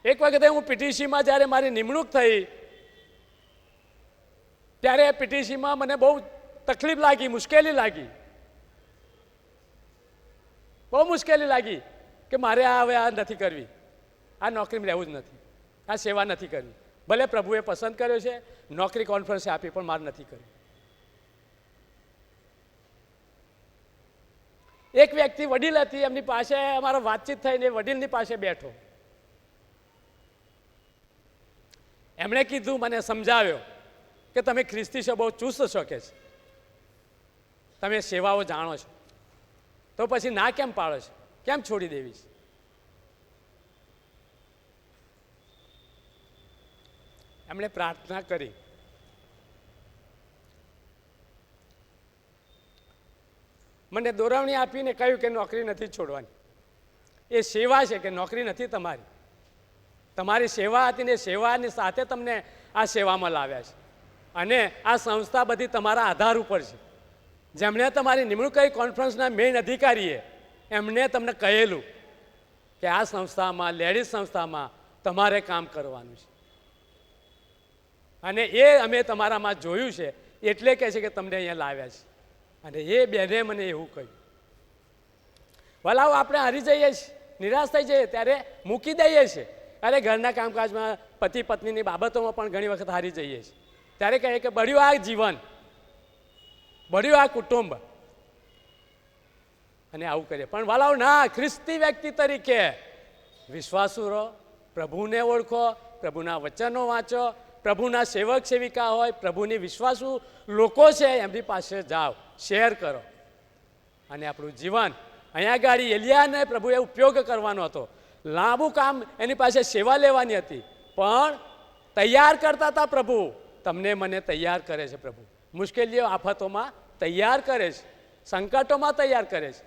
એક વખતે હું પીટીસીમાં જ્યારે મારી નિમણૂક થઈ ત્યારે પીટીસીમાં મને બહુ તકલીફ લાગી, મુશ્કેલી લાગી, બહુ મુશ્કેલી લાગી કે મારે હવે આ નથી કરવી, આ નોકરીમાં રહેવું જ નથી, આ સેવા નથી કરવી. ભલે પ્રભુએ પસંદ કર્યો છે, નોકરી કોન્ફરન્સે આપી, પણ મારે નથી કરવી. એક વ્યક્તિ વડીલ હતી, એમની પાસે અમારો વાતચીત થઈને વડીલની પાસે બેઠો. એમણે કીધું, મને સમજાવ્યો કે તમે ખ્રિસ્તી છો, બહુ ચુસ્ત છો, કે છે તમે સેવાઓ જાણો છો, તો પછી ના કેમ પાડો છો, કેમ છોડી દેવી છે? એમણે પ્રાર્થના કરી. મને દોરવણી આપીને કહ્યું કે નોકરી નથી છોડવાની, એ સેવા છે, કે નોકરી નથી તમારી, તમારી સેવા હતી ને સેવાની સાથે તમને આ સેવામાં લાવ્યા છે, અને આ સંસ્થા બધી તમારા આધાર ઉપર છે. જેમણે તમારી નિમણૂક કરી કોન્ફરન્સના મેઇન અધિકારીએ એમણે તમને કહેલું કે આ સંસ્થામાં, લેડીઝ સંસ્થામાં તમારે કામ કરવાનું છે, અને એ અમે તમારામાં જોયું છે, એટલે કહે છે કે તમને અહીંયા લાવ્યા છે. અને એ બેને મને એવું કહ્યું. ભલાઓ, આપણે હારી જઈએ છીએ, નિરાશ થઈ જઈએ ત્યારે મૂકી દઈએ છીએ. અરે ઘરના કામકાજમાં, પતિ પત્નીની બાબતોમાં પણ ઘણી વખત હારી જઈએ છીએ. ત્યારે કહે કે બળ્યું આ જીવન, બળ્યું આ કુટુંબ, અને આવું કરીએ. પણ વાલાઓ ના, ખ્રિસ્તી વ્યક્તિ તરીકે વિશ્વાસુ રહો, પ્રભુને ઓળખો, પ્રભુના વચનો વાંચો, પ્રભુના સેવક સેવિકા હોય, પ્રભુની વિશ્વાસુ લોકો છે એમની પાસે જાઓ, શેર કરો. અને આપણું જીવન અહીંયા આગળ એલિયાને પ્રભુએ ઉપયોગ કરવાનો હતો. લાંબુ કામ એની પાસે સેવા લેવાની હતી, પણ તૈયાર કરતા હતા પ્રભુ. તમને મને તૈયાર કરે છે પ્રભુ, મુશ્કેલીઓ આફતોમાં તૈયાર કરે છે, સંકટોમાં તૈયાર કરે છે.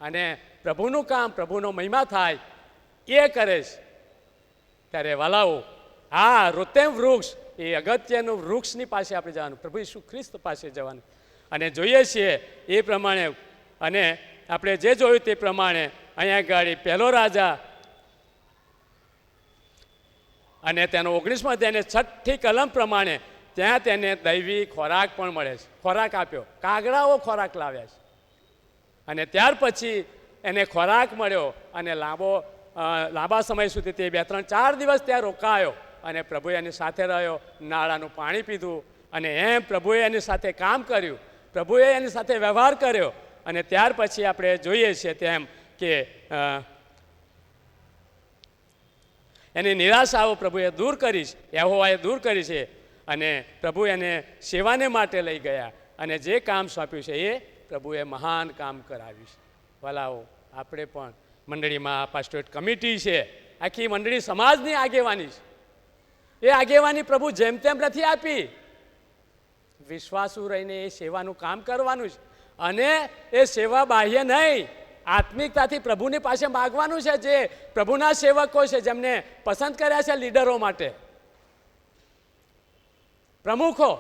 અને પ્રભુનું કામ, પ્રભુનો મહિમા થાય એ કરે છે. ત્યારે વાલાઓ, આ રોતેમ વૃક્ષ એ અગત્યનું વૃક્ષની પાસે આપણે જવાનું, પ્રભુ ઈસુ ખ્રિસ્ત પાસે જવાનું. અને જોઈએ છીએ એ પ્રમાણે, અને આપણે જે જોયું તે પ્રમાણે અહીંયા આગળ પહેલો રાજા અને તેનો 19મો અધ્યાયને 6ઠી કલમ પ્રમાણે ત્યાં તેને દૈવી ખોરાક પણ મળે છે. ખોરાક આપ્યો, કાગડાઓ ખોરાક લાવ્યા છે. અને ત્યાર પછી એને ખોરાક મળ્યો, અને લાંબા સમય સુધી તે 2-3-4 દિવસ ત્યાં રોકાયો, અને પ્રભુએ એની સાથે રહ્યો, નાળાનું પાણી પીધું, અને એમ પ્રભુએ એની સાથે કામ કર્યું, પ્રભુએ એની સાથે વ્યવહાર કર્યો, અને ત્યાર પછી આપણે જોઈએ છીએ તેમ કે એની નિરાશાઓ પ્રભુએ દૂર કરી છે, યહોવાએ દૂર કરી છે, અને પ્રભુ એને સેવાને માટે લઈ ગયા, અને જે કામ સોંપ્યું છે એ પ્રભુએ મહાન કામ કરાવ્યું છે. ભલાઓ આપણે પણ મંડળીમાં પાસ્ટોરેટ કમિટી છે, આખી મંડળી સમાજની આગેવાની છે. એ આગેવાની પ્રભુ જેમ તેમ નથી આપી, વિશ્વાસુ રહીને એ સેવાનું કામ કરવાનું છે, અને એ સેવા બાહ્ય નહીં, આત્મિકતાથી પ્રભુની પાસે માગવાનું છે. જે પ્રભુના સેવકો છે, જેમને પસંદ કર્યા છે લીડરો માટે, પ્રમુખો,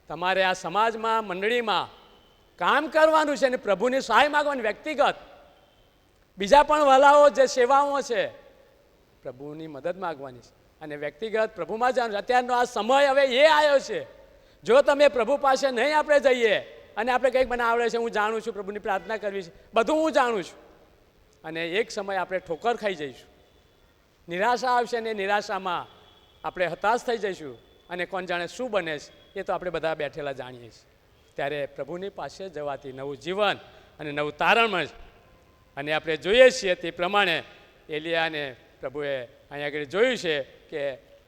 તમારે આ સમાજમાં મંડળીમાં કામ કરવાનું છે, અને પ્રભુની સહાય માગવાની. વ્યક્તિગત બીજા પણ વલાઓ જે સેવાઓ છે, પ્રભુની મદદ માગવાની છે, અને વ્યક્તિગત પ્રભુમાં જવાનું. અત્યારનો આ સમય હવે એ આવ્યો છે, જો તમે પ્રભુ પાસે નહીં આપણે જઈએ અને આપણે કંઈક મને આવડે છે, હું જાણું છું, પ્રભુની પ્રાર્થના કરવી છે, બધું હું જાણું છું, અને એક સમય આપણે ઠોકર ખાઈ જઈશું, નિરાશા આવશે, અને નિરાશામાં આપણે હતાશ થઈ જઈશું, અને કોણ જાણે શું બને છે એ તો આપણે બધા બેઠેલા જાણીએ છીએ. ત્યારે પ્રભુની પાસે જવાથી નવું જીવન અને નવું તારણ મળે છે. અને આપણે જોઈએ છીએ તે પ્રમાણે એલિયાને પ્રભુએ અહીંયા આગળ જોયું છે કે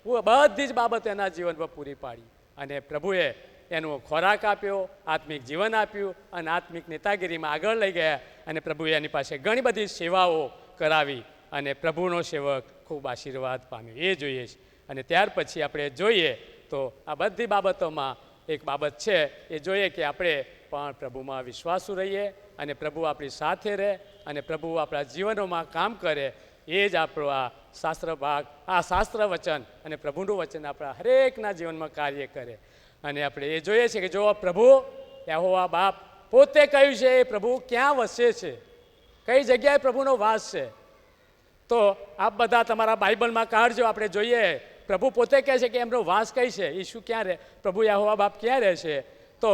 બધી જ બાબત એના જીવનમાં પૂરી પાડી, અને પ્રભુએ એનો ખોરાક આપ્યો, આત્મિક જીવન આપ્યું, અને આત્મિક નેતાગીરીમાં આગળ લઈ ગયા, અને પ્રભુએ એની પાસે ઘણી બધી સેવાઓ કરાવી, અને પ્રભુનો સેવક ખૂબ આશીર્વાદ પામ્યો એ જોઈએ છે. અને ત્યાર પછી આપણે જોઈએ તો આ બધી બાબતોમાં એક બાબત છે એ જોઈએ કે આપણે પણ પ્રભુમાં વિશ્વાસુ રહીએ, અને પ્રભુ આપણી સાથે રહે, અને પ્રભુ આપણા જીવનોમાં કામ કરે. એ જ આપણો આ શાસ્ત્ર ભાગ, આ શાસ્ત્ર વચન અને પ્રભુનું વચન આપણા હરેકના જીવનમાં કાર્ય કરે. અને આપણે એ જોઈએ છીએ કે જો પ્રભુ યહોવા બાપ પોતે કહ્યું છે એ પ્રભુ ક્યાં વસે છે, કઈ જગ્યાએ પ્રભુનો વાસ છે, તો આપ બધા તમારા બાઇબલમાં કાઢજો. આપણે જોઈએ પ્રભુ પોતે કહે છે કે એમનો વાસ કઈ છે, ઈસુ ક્યાં રહે, પ્રભુ યહોવા બાપ ક્યાં રહે છે. તો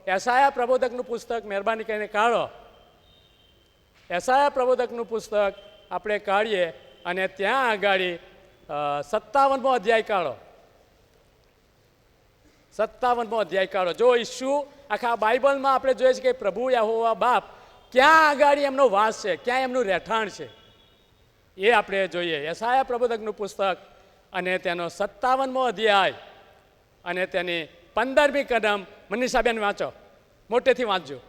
યશાયા પ્રબોધકનું પુસ્તક મહેરબાની કરીને કાઢો. યશાયા પ્રબોધકનું પુસ્તક આપણે કાઢીએ, અને ત્યાં આગળ 57મો અધ્યાય કાઢો. 57મો અધ્યાય કાઢો. જો ઈસુ આખા બાઇબલમાં આપણે જોઈએ છે કે પ્રભુ યહોવા બાપ ક્યાં આગળ એમનો વાસ છે, ક્યાં એમનું રહેઠાણ છે, એ આપણે જોઈએ. યશાયા પ્રબોધકનું પુસ્તક અને તેનો 57મો અધ્યાય અને તેની 15મી કલમ. મનીષાબેન વાંચો, મોટેથી વાંચજો.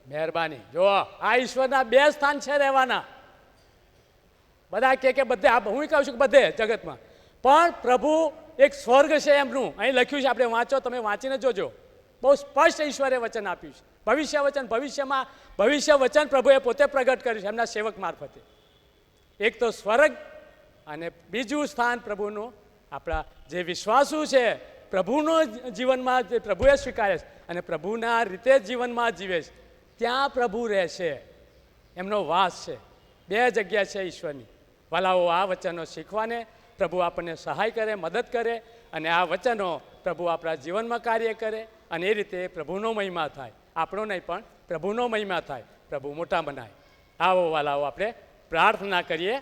મહેરબાની. જો આ ઈશ્વરના બે સ્થાન છે રહેવાના. બધા કે બધે, હું કહું છું કે બધે જગતમાં, પણ પ્રભુ એક સ્વર્ગ છે એમનું અહીં લખ્યું છે. આપણે વાંચો, તમે વાંચીને જોજો, બહુ સ્પષ્ટ ઈશ્વરે વચન આપ્યું છે. ભવિષ્ય વચન, ભવિષ્યમાં ભવિષ્ય વચન પ્રભુએ પોતે પ્રગટ કર્યું છે એમના સેવક મારફતે. એક તો સ્વર્ગ, અને બીજું સ્થાન પ્રભુનું આપણા જે વિશ્વાસુ છે, પ્રભુનો જીવનમાં જે પ્રભુએ સ્વીકારે છે અને પ્રભુના રીતે જીવનમાં જીવે છે, ત્યાં પ્રભુ રહેશે, એમનો વાસ છે. બે જગ્યા છે ઈશ્વરની. વાલાઓ, આ વચનો શીખવાને પ્રભુ આપણને સહાય કરે, મદદ કરે, અને આ વચનો પ્રભુ આપણા જીવનમાં કાર્ય કરે, અને એ રીતે પ્રભુનો મહિમા થાય. આપણો નહીં પણ પ્રભુનો મહિમા થાય, પ્રભુ મોટા બનાય. આવો વાલાઓ, આપણે પ્રાર્થના કરીએ.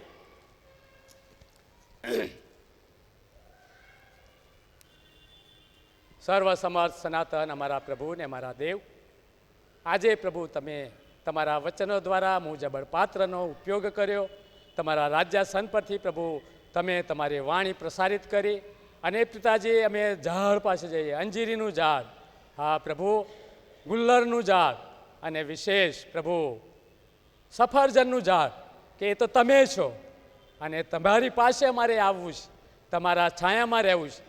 સર્વસમર્થ સનાતન અમારા પ્રભુ ને અમારા દેવ, આજે પ્રભુ તમે તમારા વચનો દ્વારા મુજબળ પાત્રનો ઉપયોગ કર્યો. તમારા રાજ્યાસન પરથી પ્રભુ તમે તમારી વાણી પ્રસારિત કરી, અને પિતાજી અમે ઝાડ પાસે જઈએ, અંજીરીનું ઝાડ, હા પ્રભુ, ગુલ્લરનું ઝાડ, અને વિશેષ પ્રભુ સફરજનનું ઝાડ, કે એ તો તમે છો, અને તમારી પાસે અમારે આવવું છે, તમારા છાયામાં રહેવું છે,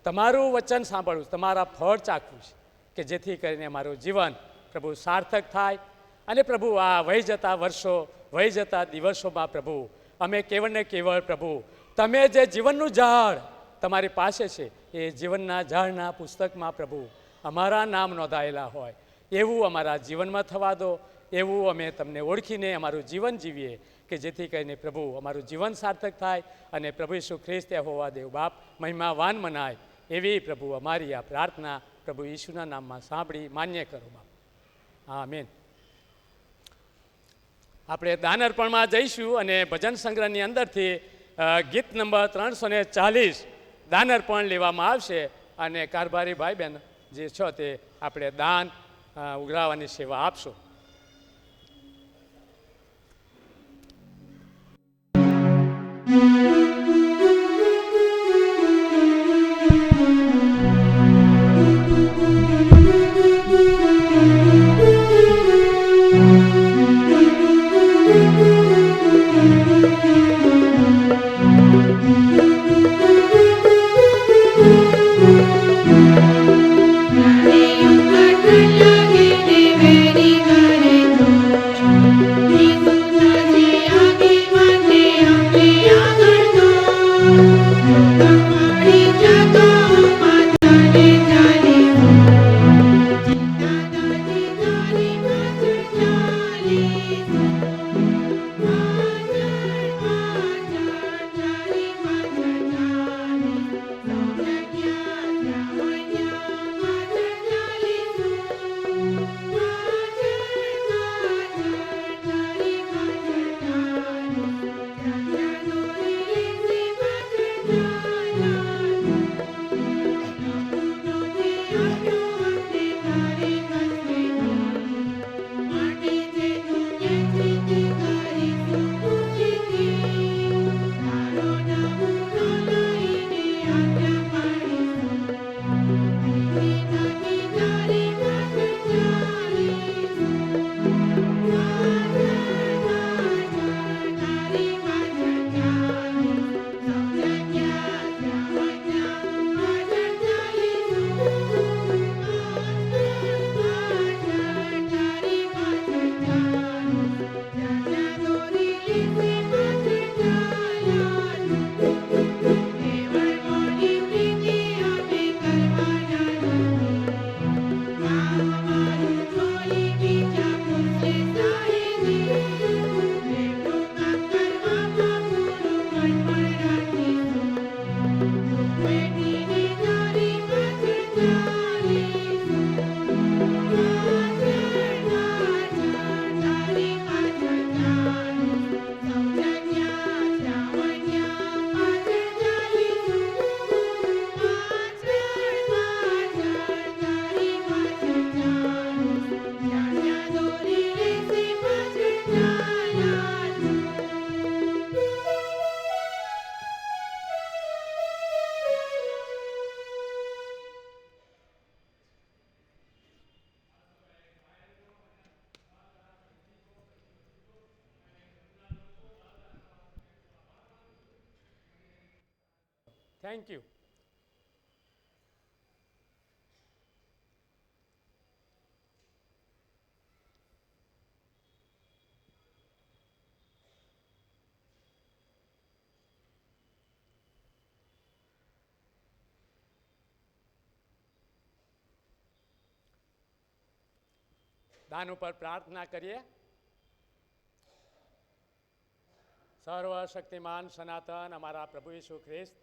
તમારું વચન સાંભળવું છે, તમારા ફળ ચાખવું છે, કે જેથી કરીને અમારું જીવન પ્રભુ સાર્થક થાય. અને પ્રભુ આ વહી જતા વર્ષો, વહી જતા દિવસોમાં પ્રભુ અમે કેવળ ને કેવળ પ્રભુ તમે જે જીવનનું ઝાડ તમારી પાસે છે એ જીવનના ઝાડના પુસ્તકમાં પ્રભુ અમારા નામ નોંધાયેલા હોય એવું અમારા જીવનમાં થવા દો. એવું અમે તમને ઓળખીને અમારું જીવન જીવીએ કે જેથી કરીને પ્રભુ અમારું જીવન સાર્થક થાય અને પ્રભુ ઈસુ ખ્રિસ્ત હોવા દેવ બાપ મહિમાવાન મનાય એવી પ્રભુ અમારી આ પ્રાર્થના પ્રભુ ઈસુના નામમાં સાંભળી માન્ય કરો બાપ. આમેન. આપણે દાનઅર્પણમાં જઈશું અને ભજન સંગ્રહની અંદરથી ગીત નંબર 340 દાનઅર્પણ લેવામાં આવશે અને કારભારી ભાઈ બહેન જે છો તે આપણે દાન ઉઘરાવવાની સેવા આપશો. Thank you. દાન ઉપર પ્રાર્થના કરીએ. સર્વશક્તિમાન સનાતન અમારા પ્રભુ ઈસુ ખ્રિસ્ત,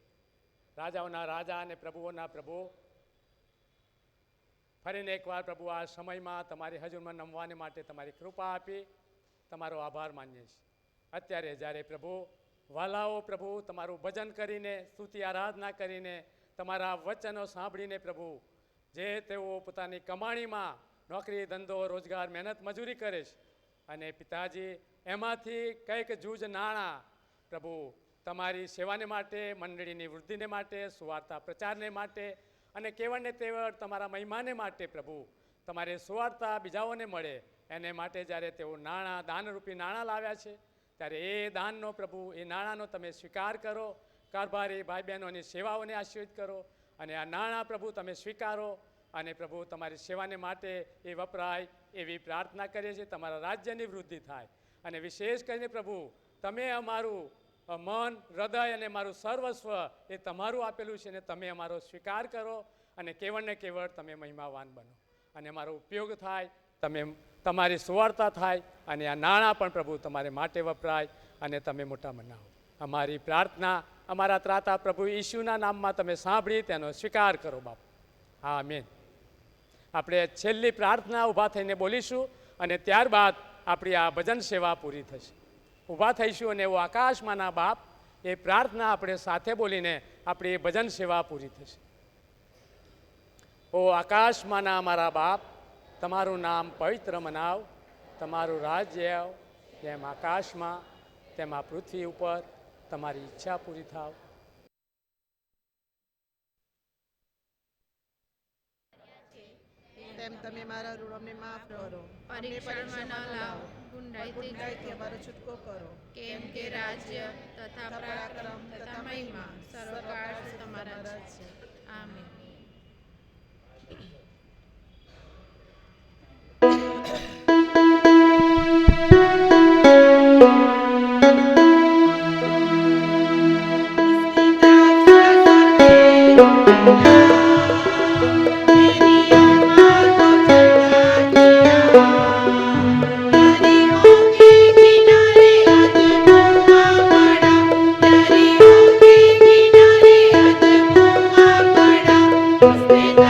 રાજાઓના રાજા અને પ્રભુઓના પ્રભુ, ફરીને એકવાર પ્રભુ આ સમયમાં તમારી હજુરમાં નમવાને માટે તમારી કૃપા આપી તમારો આભાર માનીએ છીએ. અત્યારે જ્યારે પ્રભુ વાલાઓ પ્રભુ તમારું ભજન કરીને સ્તુતિ આરાધના કરીને તમારા વચનો સાંભળીને પ્રભુ જે તેઓ પોતાની કમાણીમાં નોકરી ધંધો રોજગાર મહેનત મજૂરી કરે છે અને પિતાજી એમાંથી કંઈક જૂજ નાણાં પ્રભુ તમારી સેવાને માટે, મંડળીની વૃદ્ધિને માટે, સુવાર્તા પ્રચારને માટે અને કેવળને તેવળ તમારા મહિમાને માટે પ્રભુ તમારે સુવાર્તા બીજાઓને મળે એને માટે જ્યારે તેઓ નાણાં દાનરૂપી નાણાં લાવ્યા છે ત્યારે એ દાનનો પ્રભુ એ નાણાંનો તમે સ્વીકાર કરો. કારભારી ભાઈ બહેનોની સેવાઓને આશીર્વાદ કરો અને આ નાણાં પ્રભુ તમે સ્વીકારો અને પ્રભુ તમારી સેવાને માટે એ વપરાય એવી પ્રાર્થના કરીએ છીએ. તમારા રાજ્યની વૃદ્ધિ થાય અને વિશેષ કરીને પ્રભુ તમે અમારું મન, હૃદય અને મારું સર્વસ્વ એ તમારું આપેલું છે ને તમે અમારો સ્વીકાર કરો અને કેવળ ને કેવળ તમે મહિમાવાન બનો અને અમારો ઉપયોગ થાય. તમે તમારી સુવાર્તા થાય અને આ નાણાં પણ પ્રભુ તમારે માટે વપરાય અને તમે મોટા મનાવો. અમારી પ્રાર્થના અમારા ત્રાતા પ્રભુ ઈશુના નામમાં તમે સાંભળી તેનો સ્વીકાર કરો બાપ. આમીન. આપણે છેલ્લી પ્રાર્થના ઊભા થઈને બોલીશું અને ત્યારબાદ આપણી આ ભજન સેવા પૂરી થશે. ઊભા થઈશું અને એવો આકાશમાંના બાપ એ પ્રાર્થના આપણે સાથે બોલીને આપણી એ ભજન સેવા પૂરી થશે. ઓ આકાશમાંના અમારા બાપ, તમારું નામ પવિત્ર મનાવ, તમારું રાજ્ય આવ, જેમ આકાશમાં તેમ આ પૃથ્વી ઉપર તમારી ઈચ્છા પૂરી થાવ. તેમ તમે મારા ઋણોને માફ કરો, પરીક્ષામાં ન લાવો, ગુંડાઈથી અમારો છૂટકો કરો. કેમ કે રાજ્ય તથા પરાક્રમ તથા મહિમા સર્વકાળ તમારા જ છે. આમીન. Hare